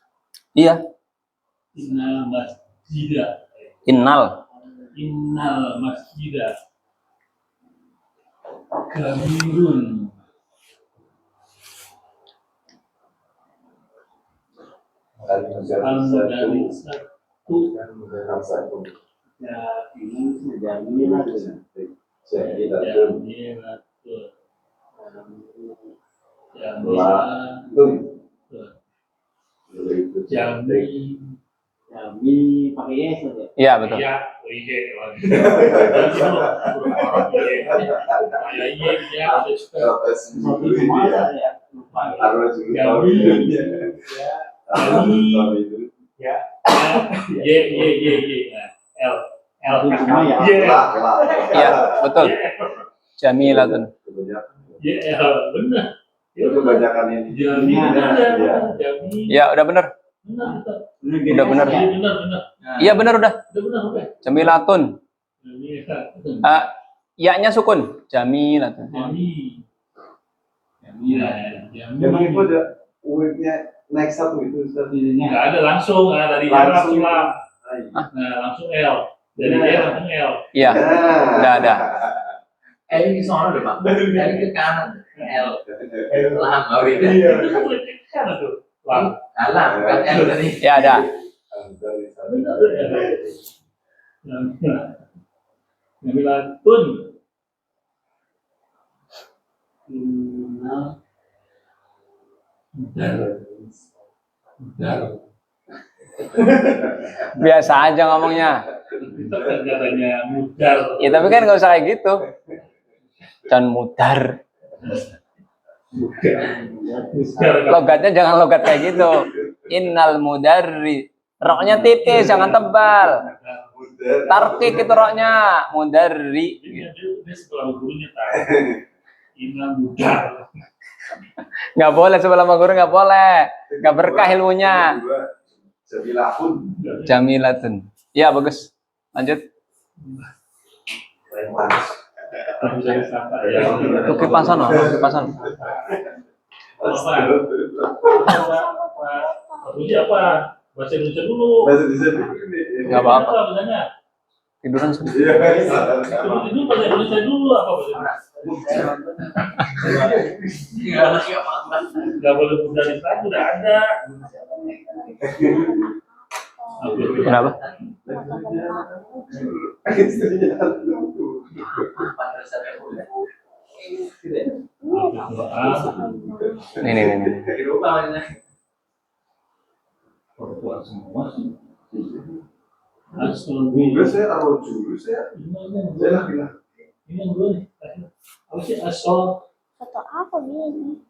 A: Iya.
C: Innal masjida.
A: Innal
C: Masjida. Kabirun. Al-Mudari satu. Ya, ini jamilah. Jami pakai yes aja.
A: Iya, betul.
C: Iya, iya.
A: Iya, betul. Jamilatun.
C: Benar. Ya,
B: Itu kebanyakan ini.
C: Jami
B: Iya.
C: ada, Jami.
A: Ya, udah bener.
C: Benar, benar.
A: Udah bener.
C: Iya, benar, benar.
A: Iya bener udah.
C: Udah benar, oke.
A: Jamilatun.
C: Jami, kan.
A: Ya-nya sukun. Jamilatun.
C: Jami. Jami, ya, Jami.
B: Yang itu ada U-nya naik satu itu Ustaz.
C: Nggak ada langsung, dari L langsung lah.
B: Ah,
C: Nah, langsung L. Dari L langsung L.
A: Iya. Udah ada.
F: L ini sono deh, Pak. L ke kanan. L. Lama beda.
C: Itu kan boleh ke sana tuh. Lah.
F: Kalah, bukan L tadi.
A: Ya ada.
C: Benar, Jamilatun.
A: Biasa aja ngomongnya.
C: Itu kan katanya mudar.
A: Ya tapi kan nggak usah kayak gitu. Dan mudar.
C: Mudar kan.
A: Logatnya jangan logat kayak gitu. Innal mudarri. Roknya tipis, jangan tebal. Tarkik itu roknya. Mudarri.
C: Dia sekolah gurunya tahu. Ini mudar.
A: Nggak boleh sebelah sama guru, nggak boleh. Nggak berkah ilmunya.
B: Jamilatun.
A: Jamilatun. Iya bagus. Lanjut.
C: Bisa disangka ya.
A: Tuh kipasan loh, kipasan.
C: Ini apa? Bahasa Indonesia dulu.
B: Bahasa Indonesia dulu ini.
A: Nggak apa-apa.
C: Bahasanya.
A: Tiduran sudah.
B: Iya,
C: Dulu bahasa Indonesia dulu apa bahasa Indonesia? Nggak boleh mudar Islam udah ada.
A: Kenapa? Nih.
C: Perempuan semua sih.
B: Enggak, saya arwah saya laki-laki.
C: Ini yang dua nih. Apa sih asal?
G: Foto apa ini?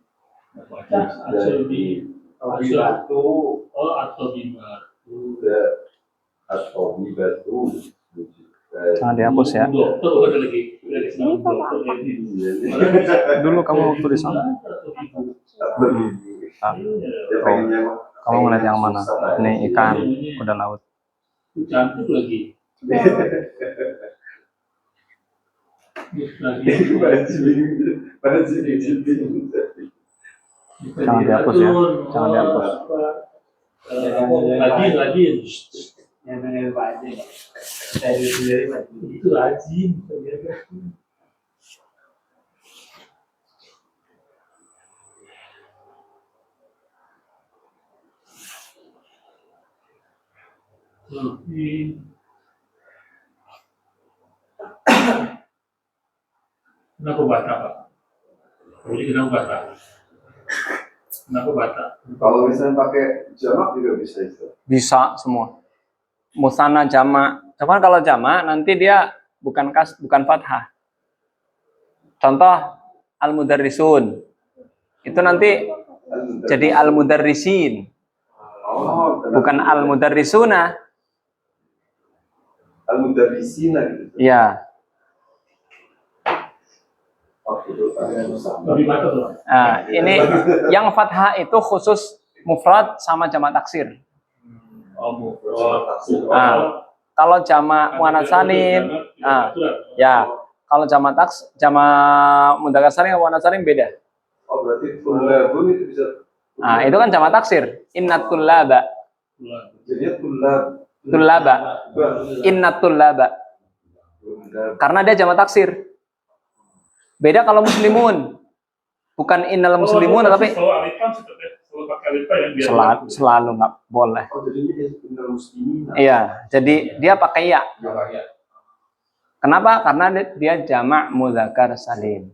C: Asal di
B: Batu.
C: oh atau di batu.
B: Atau di batu.
A: Jangan dihapus ya.
C: Dokter ada lagi. Ada senang dokter ini.
A: Dulu kamu waktu di sana. Kamu ngeliat yang mana? Ini ikan, udah laut.
C: Cantik lagi.
A: Jangan dihapus ya. Jangan dihapus.
C: Rajin.
D: Yang benar Pak Haji. Dari sendiri Pak Haji.
C: Itu rajin. Kenapa bata, Pak? Jadi kenapa bata? Kenapa bata?
B: Kalau misalnya pakai jamak juga bisa itu.
A: Bisa semua. Musana jama. Cuman kalau jama nanti dia bukan fathah. Contoh al-mudarrisun. Itu nanti jadi al-mudarrisin.
B: Oh,
A: Bukan al-mudarrisuna.
B: al-mudarrisina gitu.
A: Iya.
C: Lebih bata tuh.
A: Nah, ini yang fathah itu khusus mufrad sama jamak taksir. Nah, kalau jamak muannats salim, ya. Kalau jamak mudzakkar salim sama muannats salim beda.
B: Oh, berarti tulabun itu bisa.
A: Nah, itu kan jamak taksir. Innat tullaba.
B: Jadinya tulab.
A: Tullaba. Innat tullaba. Karena dia jamak taksir. Beda kalau muslimun. Bukan innal muslimun tapi
C: Kalau alifan kalau pakai alifan yang biasa.
A: selalu nggak boleh.
B: Oh, jadinya innal muslimin.
A: Iya, jadi dia pakai ya. Kenapa? Karena dia jamak mudzakkar salim.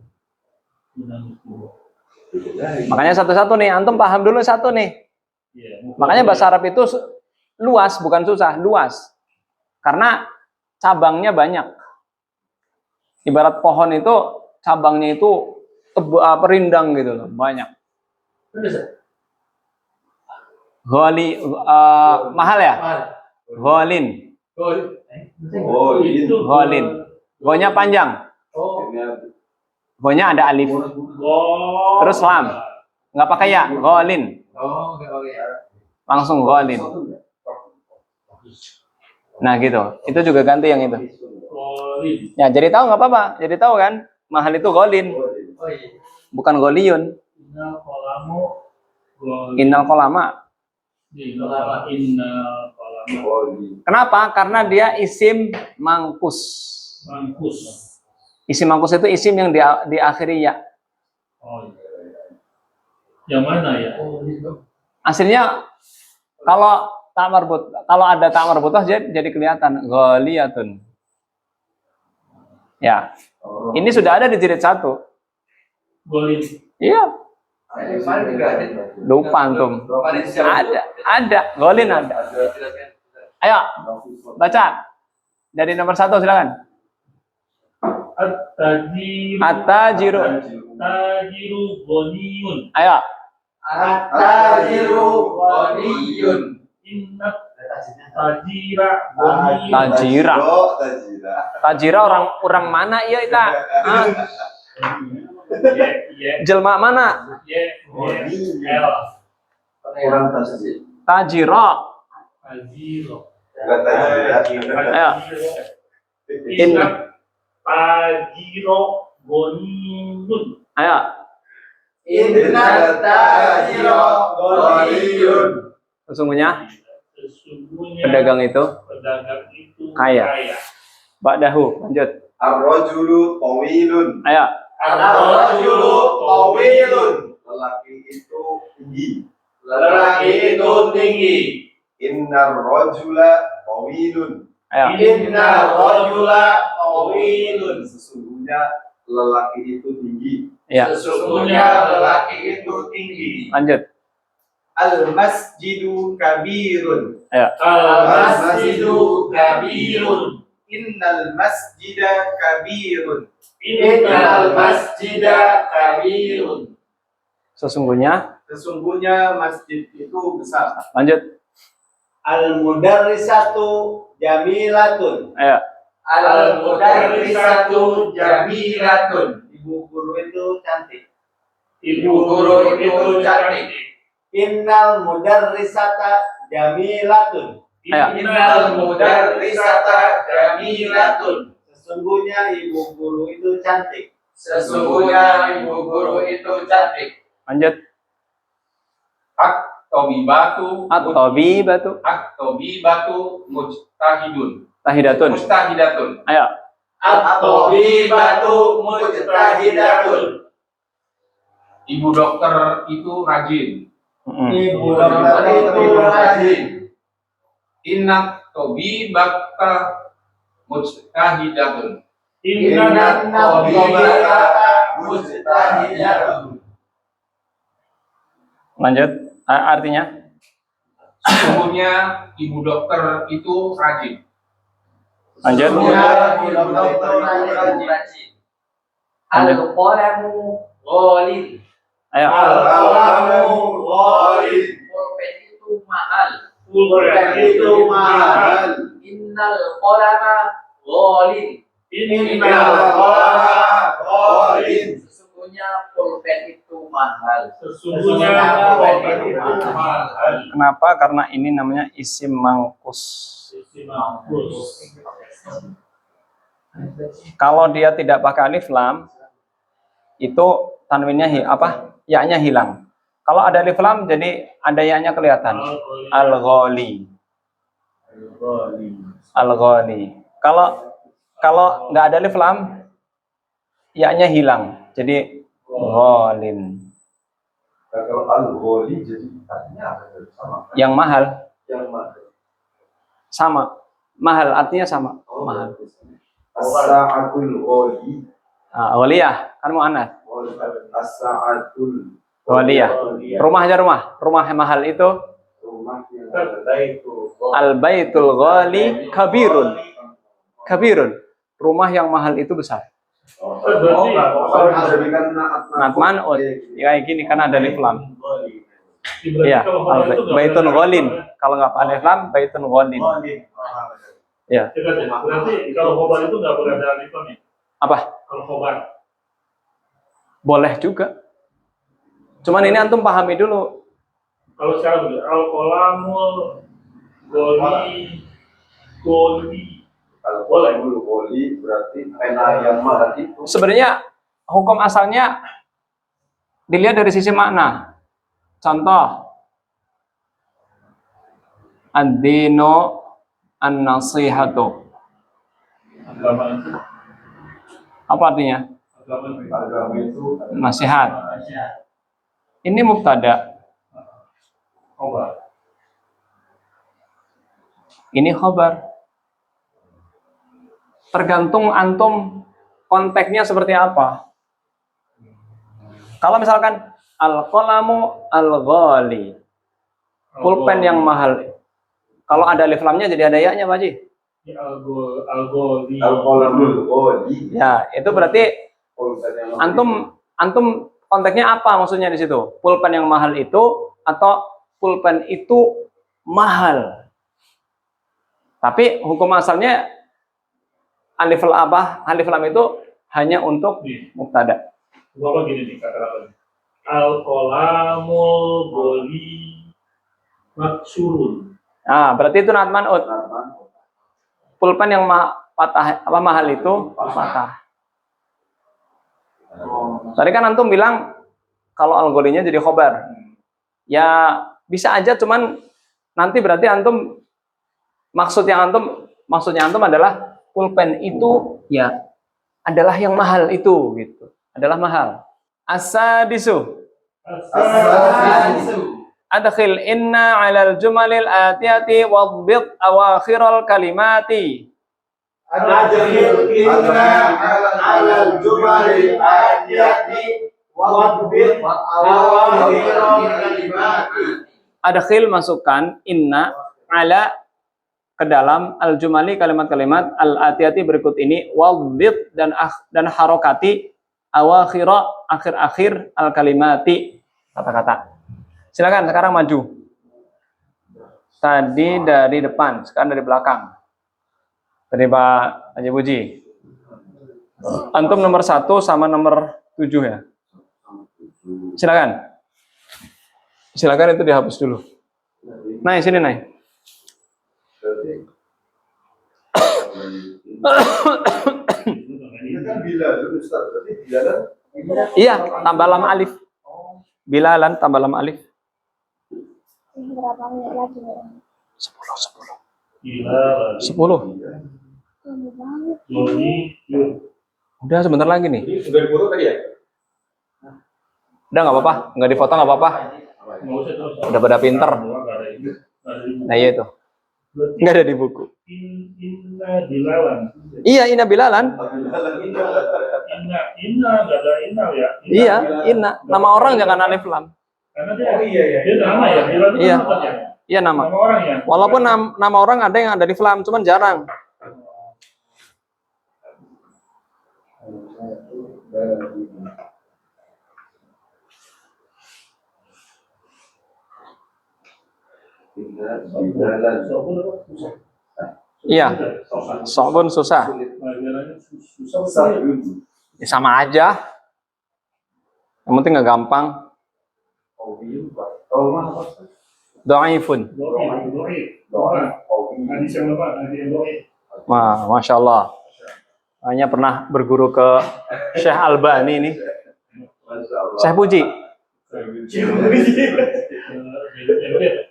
A: Makanya satu-satu nih, antum paham dulu satu nih. Makanya bahasa Arab itu luas, bukan susah, luas. Karena cabangnya banyak. Ibarat pohon itu cabangnya itu rindang gitu loh, banyak. Ghali mahal ya? Ghalin.
B: Oh, itu.
A: Ghalin. Go-nya panjang. Go-nya ada alif. Terus lam. Nggak pakai ya, ghalin.
F: Oh, enggak pakai ya.
A: Langsung ghalin. Nah gitu. Itu juga ganti yang itu.
C: Golin.
A: Ya, jadi tahu nggak apa-apa. Jadi tahu kan, mahal itu ghalin,
F: Oh iya.
A: bukan ghaliyun.
C: Inna kolamu. Golin.
A: Innal kolama.
C: Inna kolamu.
A: Kenapa? Karena dia isim mangkus.
C: Mangkus.
A: Isim mangkus itu isim yang diakhiri ya.
C: Oh iya. Yang mana ya?
A: Aslinya kalau tak marbut, kalau ada tak marbutah jadi kelihatan ghaliyatun. Ya. Ini sudah ada di jilid 1.
C: Golin.
A: Iya,
F: Kemarin juga ada.
A: lupa antum.
F: Kemarin siapa?
A: Ada, ghalin ada. Ayo, baca. Dari nomor 1 silakan.
C: At-tajiru.
A: At-tajiru.
C: Tajiru ghaniyun.
A: Ayo.
F: At-tajiru ghaniyun.
C: Inna tajira ghaniyun.
A: Tajira.
B: Tajira.
A: Tajira orang mana iya ita? Hah?
C: Ye,
A: Jelma mana?
C: L.
B: Kurang tasjid.
A: Tajira.
C: Tajiro.
B: Enggak tajira.
A: Ayo.
C: Inna tajiro ghaniyun.
A: Ayo.
F: Inna tajiro ghaniyun.
A: Sesungguhnya
C: Sesungguhnya
A: pedagang itu
C: pedagang itu
A: kaya. Ba'dahu, lanjut.
B: Ar-rajulu tawilun.
A: Ayo.
F: Ar-rajulu tawilun.
B: Lelaki itu tinggi.
F: Lelaki itu tinggi.
B: Innar rajula tawilun.
A: Ayo.
F: Inna rajula tawilun.
B: Sesungguhnya lelaki itu tinggi.
A: Ya.
F: Sesungguhnya lelaki itu tinggi.
A: Lanjut.
B: Al-masjidu kabirun.
A: Ayo.
F: Al-masjidu kabirun.
B: Innal masjida kabirun.
F: Innal masjida kabirun.
A: Sesungguhnya.
B: Sesungguhnya masjid itu besar.
A: Lanjut.
D: Al-mudarrisatu jamilatun.
A: Ayo.
F: Al-mudarrisatu jamilatun.
D: Ibu guru itu cantik.
C: Ibu
F: guru itu cantik.
D: Innal mudarrisata jamilatun.
F: Innal mudarrisata jamilatun.
D: Sesungguhnya ibu guru itu cantik.
F: Sesungguhnya ibu guru itu cantik.
A: Lanjut.
H: At-tabibatu mujtahidun.
A: Tahidatun.
H: Mustahidatun.
A: Ayo.
F: At-tabibatu mujtahidatun.
H: Ibu dokter itu rajin.
D: Ibu
F: Dokter itu rajin.
H: Inna tabibata mujtahidatun.
F: Inna tabibata mujtahidatun.
A: Lanjut. Artinya.
H: Sesungguhnya ibu dokter itu rajin.
A: Lanjut.
F: Sesungguhnya ibu dokter itu rajin. Al-qalamu ghalin.
A: Ayo.
F: Al-qalamu ghalin. Pulpen itu mahal.
C: Pulpen
F: itu mahal. Innal qalama ghalin.
C: Innal
F: ghalin. Sesungguhnya pulpen itu mahal.
C: Sesungguhnya pulpen itu mahal.
A: Kenapa? Karena ini namanya isim mangkus.
C: Isim mangkus.
A: Kalau dia tidak pakai alif lam, itu tanwinnya ya-nya hilang. Kalau ada alif lam, jadi ada ya-nya kelihatan. Al-ghali. Al-ghali. Kalau nggak ada alif lam, ya-nya hilang. Jadi ghalin.
B: Kalau al-ghali jadi artinya apa? Sama.
A: Yang mahal
B: Yang mana?
A: sama. Mahal artinya sama. Mahal.
B: As-sa'atul ghali.
A: Ghaliyah kan muannats.
B: As-sa'atul
A: Ghaliyah. Rumah aja rumah. Rumah mahal itu
B: rumah yang ada itu.
A: al-baitul ghali kabirun. Kabirun. Rumah yang mahal itu besar. Naat man'ut. Ya kayak gini kan ada alif lam. Iya, baitun ghalin. Kalau nggak ada alif lam, baitun ghalin. Ya.
C: Berarti kalau khobar itu nggak boleh ada alif lam ya?
A: Apa?
C: Kalau khobar.
A: Boleh juga. Cuman ini antum pahami dulu.
C: Kalau sekarang udah al-qalamul goli.
B: Kalau boleh dulu goli berarti pena yang mahal itu.
A: Sebenarnya hukum asalnya dilihat dari sisi makna. Contoh, ad-dinu an-nasihatu.
C: Agama itu
A: Apa artinya?
B: Agama itu
A: Nasihat. Ini mubtada.
C: khobar.
A: Ini khobar. Tergantung antum konteksnya seperti apa. Kalau misalkan al-qalamu al-ghali, pulpen yang mahal. Kalau ada alif lamnya jadi ada ya-nya, Pak Haji.
C: Al-goli.
B: al-qalamul goli.
A: Ya, itu berarti antum konteksnya apa maksudnya di situ? Pulpen yang mahal itu atau pulpen itu mahal? Tapi hukum asalnya alif lam itu hanya untuk mubtada.
C: Bapak gini nih kata-kata. Al-qalamul goli maksurun.
A: Nah, berarti itu nat man'ut. Pulpen yang mahal itu patah. Tadi kan antum bilang kalau al-ghalinya jadi khobar. Ya bisa aja, cuman nanti berarti antum maksudnya antum adalah pulpen itu ya adalah yang mahal itu gitu. Adalah mahal. As-sadisu. Adkhil inna 'alal jumalil atiyati wadbit awakhiral kalimati.
D: Adkhil inna 'alal jumalil atiyati wadbit awakhiral kalimati.
A: Adkhil masukkan inna ala ke dalam al-jumali kalimat-kalimat al-atiyati berikut ini wadbit dan harokati awakhira akhir-akhir al-kalimati kata-kata. Silakan sekarang maju. Tadi dari depan, sekarang dari belakang. Tadi Pak Haji Puji. Antum nomor 1 sama nomor 7 ya. Silakan. Silakan itu dihapus dulu. Naik sini naik.
B: Ini kan bila dulu Ustaz, berarti bila kan?
A: Iya, tambah lam alif. Bilalan tambah lam alif.
G: Berapa menit lagi nih?
A: 10.
C: Gila.
A: 10.
G: Lama banget.
C: Goli.
A: Udah sebentar lagi nih.
B: Ini sudah dipoto tadi ya?
A: Udah nggak apa-apa, nggak difoto nggak apa-apa.
C: Nggak usah terus.
A: Udah pada pinter. Nah iya itu. Nggak ada di buku.
C: Inna dilawan.
A: Iya, Ina Bilalan.
C: Inna nggak ada inna ya.
A: Iya, Ina. Nama orang jangan alif lam.
C: Karena dia nama ya. Bilal itu
A: Iya.
C: nama ya.
A: Iya nama.
C: Nama orang ya.
A: Walaupun nama orang ada yang ada di lam, cuman jarang. Iya, sobun susah.
C: Susah.
A: Ya, sama aja. Yang penting nggak gampang. Do'ifun.
C: Hadis yang apa? Hadis yang doa.
A: Wah, masya Allah. Hanya pernah berguru ke Syekh Albani ini. Syekh Puji.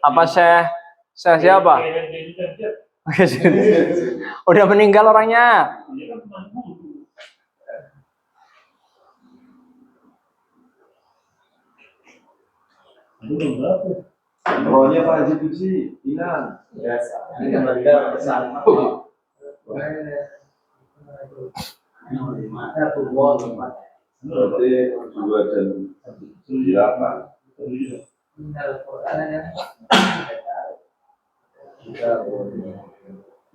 A: Apa Syekh siapa? Udah meninggal orangnya.
B: Rohnya Pak Haji Puji, hilang.
F: Ini kan mereka bersama.
B: Berarti 2 dan 8.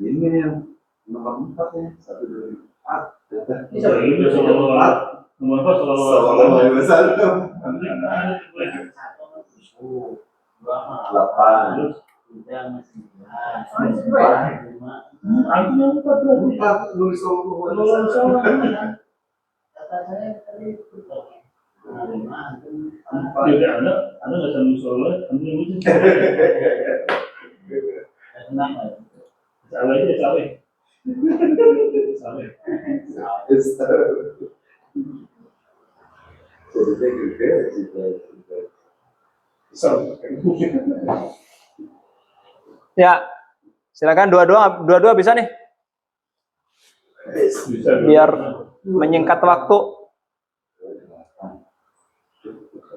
B: Ini yang nomor 4 ya, 1 2 4. Sallallahu alaihi wasallam. 8.
C: Artinya 4 berarti.
B: 4 nulis sallallahu alaihi wasallam.
C: Ya udah, anda nggak selalu sholat, anda yang mesti tenang aja. Salah aja, salah. Salah.
B: Jadi gede sih.
A: Ya, silakan dua-dua bisa nih.
C: Bisa
A: Biar menyingkat waktu.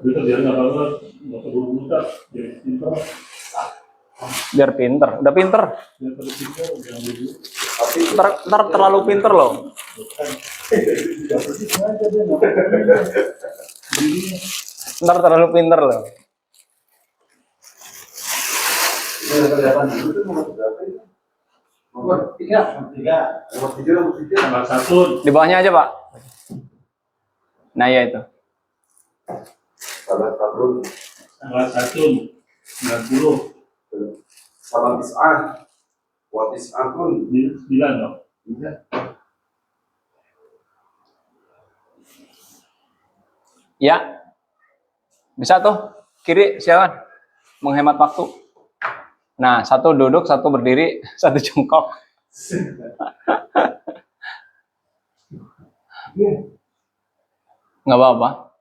C: Bisa biar nggak apa-apa, nggak perlu buta, biar pintar,
A: Biar pinter. Udah pinter.
C: biar terpintar, jangan dulu.
A: Ntar terlalu pinter loh. Ntar terlalu pinter loh.
B: Nomor 3.
C: Nomor 1,
A: Di bawahnya aja, Pak. Nah, ya itu.
B: Salah satu.
C: tanggal 1, 90,
B: Salam is'an. Wa is'atun.
C: 9 dong.
B: Iya.
A: Ya. Bisa tuh. Kiri, silakan. Menghemat waktu. Nah, satu duduk, satu berdiri, satu jongkok. Nggak apa-apa.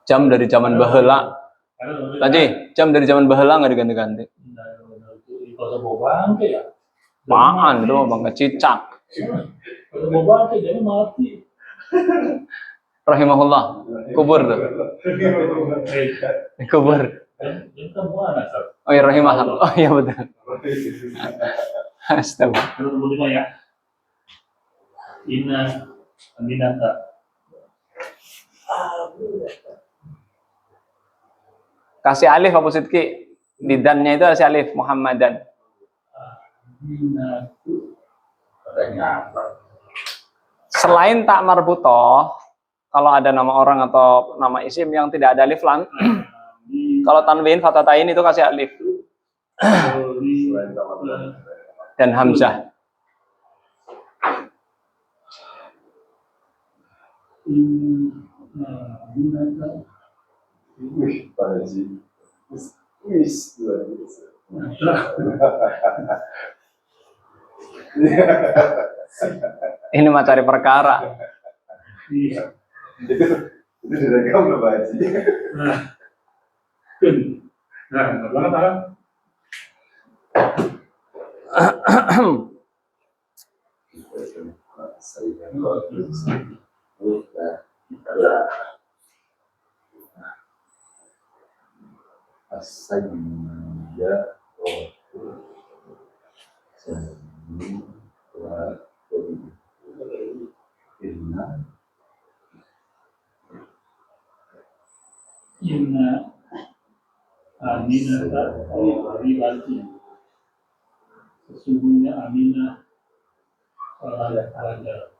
A: Jam dari zaman baheula. Tadi, jam dari zaman baheula nggak diganti-ganti.
C: Di kota Bobangke ya.
A: Apaan itu, bangga cicak.
C: Kota Bobangke jadi mati.
A: Rahimahullah. Kubur tuh. Kubur.
C: Jadi kamu anak Sar.
A: Oh ya, rahimahullah. Oh iya betul. Astaga.
C: Nomor 5 ya. Inna Aminata.
A: Kasih alif Pak Sidki. Di dannya itu kasih alif Muhammadan.
C: Aminatu. Katanya apa?
A: Selain tak marbutoh, kalau ada nama orang atau nama isim yang tidak ada alif lam, kalau tanwin fatatain itu kasih alif dan hamzah.
C: Aminata.
B: Wih, Pak Haji. Wih, luar biasa.
A: Ini mah cari perkara.
C: Iya.
B: Itu direkam loh, Pak Haji.
C: Nah, belakang tangan. Inna Aminata Ribati. Sesungguhnya Aminah salah pelajar.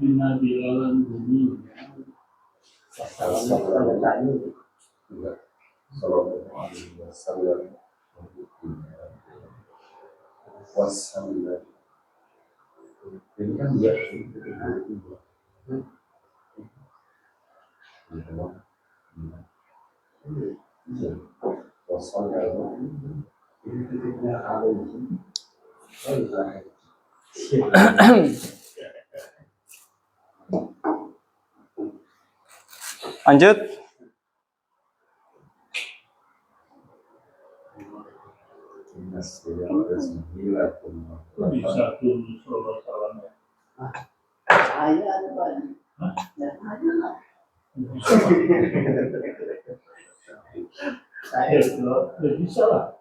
C: Inna bilalan bumi.
B: Ini kan dia.
A: Lanjut.
C: Bisa tuh sholat salam.
E: Saya ada banyak. Ya, ada lah.
C: Ya, ya bisa lah.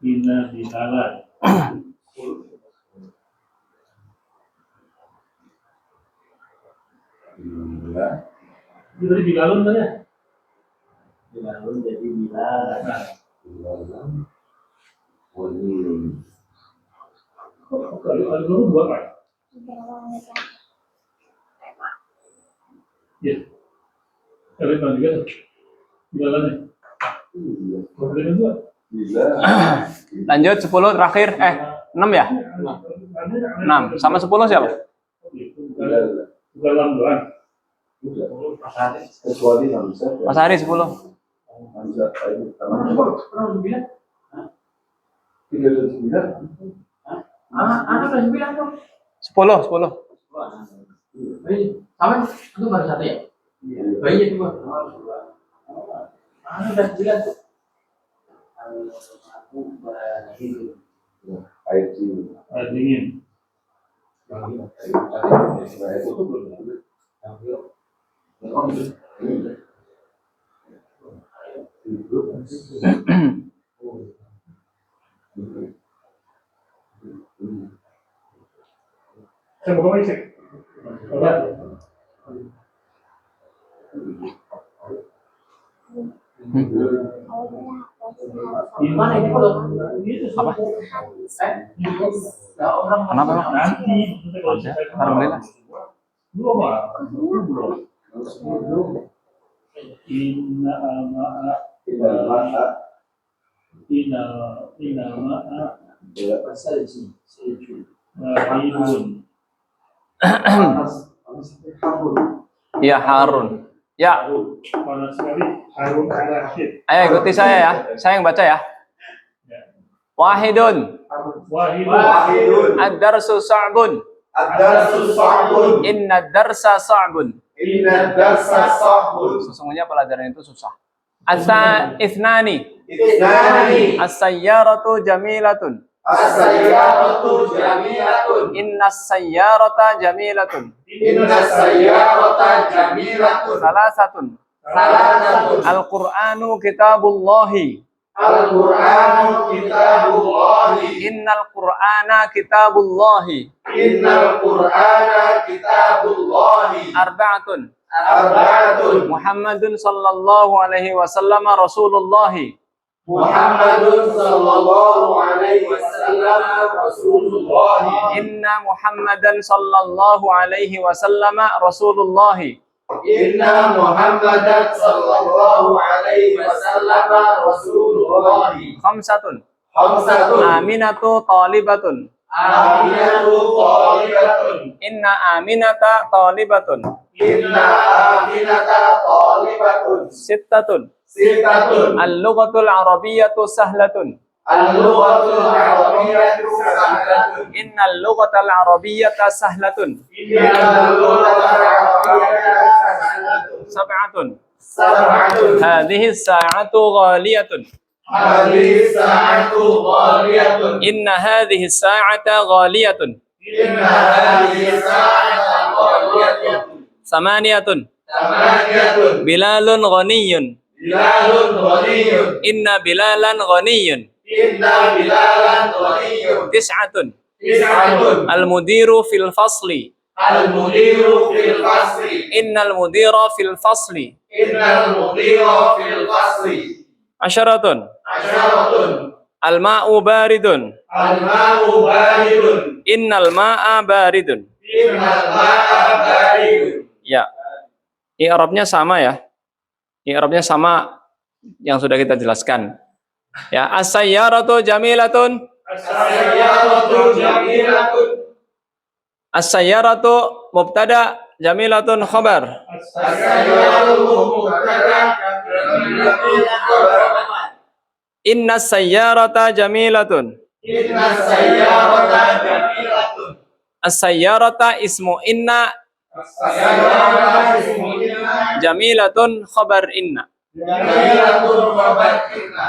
C: Inna bilalan. Itu tadi bilalun kan ya?
E: Bilalun jadi bilal.
C: Nah, Kalau dulu buat apa?
G: Beberapa menit lagi.
C: Ya. Kalian tahu juga tuh. Jalannya.
B: Iya.
C: Kalian juga.
B: Bisa.
A: Lanjut 10 terakhir. 6 ya? 6. Sama 10 siapa?
C: Bukan lambuan.
B: Kecuali Hamzah.
A: Mas Hari 10.
B: Hamzah itu karena 39.
F: Anak udah 9 tuh.
A: 10.
F: Sama itu baru 1 ya? Bayi itu Bang. Anak udah 9 tuh.
B: Air dingin.
C: Air dingin. Saya mau kemana sih? Apa?
F: Gimana ini kalau
A: Apa?
F: orang
A: Kenapa, Bang?
C: Nanti.
A: Alhamdulillah.
C: Belum ah. Belum. Inna ma'a Inna ma'a Ma'inun.
A: Ya Harun. Ya,
C: Panas sekali. Harun al-Rashid.
A: ayo ikuti saya ya. Saya yang baca ya. Wahidun.
C: Wahidun.
A: Ad-darsu sa'bun.
B: Ad-darsu sa'bun.
A: Inna darsa sa'bun.
B: Inna darsa sa'bun.
A: Sesungguhnya pelajaran itu susah. Asa ithnani.
B: Ithnani.
A: As-sayyaratu jamilatun.
B: As-sayyaratu jamilatun.
A: Inna as-sayyarata jamilatun.
B: Inna sayyarata jamilatun.
A: Salasatun.
B: Salasatun.
A: Al-Qur'anu kitabullahi.
B: Al-Qur'anu kitabullahi.
A: Innal Qur'ana kitabullahi.
B: Innal Qur'ana kitabullahi.
A: Arba'atun.
B: Arba'atun.
A: Muhammadun sallallahu alaihi wasallam Rasulullahi.
B: Muhammadun sallallahu alaihi wasallam Rasulullah.
A: Inna Muhammadan sallallahu alaihi wasallam Rasulullahi.
B: Inna Muhammadan sallallahu alaihi wasallam Rasulullah.
A: Khamsatun.
B: Khamsatun.
A: Aminatu talibatun.
B: Aminatu talibatun.
A: Inna aminata talibatun.
B: Inna aminata talibatun.
A: Sittatun.
B: Sittatun.
A: Al-lughatul arabiyyatu sahlatun.
B: Al-lughatul arabiyyatu sahlatun.
A: Innal lughatal arabiyyata sahlatun.
B: Innal lughatal arabiyyata sahlatun.
A: Sab'atun.
B: Sab'atun.
A: Hadhihi as-sa'atu ghaliyatun.
B: Hadhihi sa'atu ghaliyatun.
A: Inna hadhihi as-sa'ata ghaliyatun.
B: Inna hadhihi sa'ata ghaliyatun.
A: Samaniyatun.
B: Samaniyatun.
A: Bilalun ghaniyun.
B: Bilalun ghaniyun.
A: Inna bilalan ghaniyun.
B: Inna bilalan ghaniyun.
A: Tis'atun.
B: Tis'atun.
A: Al-mudiru fil fasli.
B: Al-mudiru fil fasli.
A: Innal mudira fil fasli.
B: Innal mudira fil fasli.
A: Asharatun.
B: Asyaratun.
A: Al-ma'u baridun.
B: Al-ma'u baridun.
A: Innal ma'a baridun.
B: Innal ma'a baridun.
A: Ya. I'rabnya sama ya. I'rabnya sama yang sudah kita jelaskan. Ya, as-sayyaratu jamilatun.
B: As-sayyaratu jamilatun.
A: As-sayyaratu mubtada, jamilatun khabar.
B: As-sayyaratu mubtada. Jamilatun khabar.
A: Inna sayyarata jamilatun.
B: Inna sayyarata jamilatun.
A: As-sayyarata ismu inna,
B: As-sayyarata ismu inna.
A: jamilatun khabar inna.
B: Jamilatun khabar inna.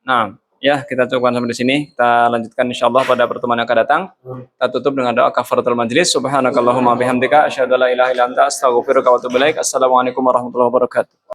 A: Nah, ya kita cukupkan sampai di sini. Kita lanjutkan insyaallah pada pertemuan yang akan datang. Kita tutup dengan doa kafaratul majlis. Subhanakallahumma bihamdika asyhadu an la ilaha illa anta astaghfiruka wa atubu ilaik. Assalamualaikum warahmatullahi wabarakatuh.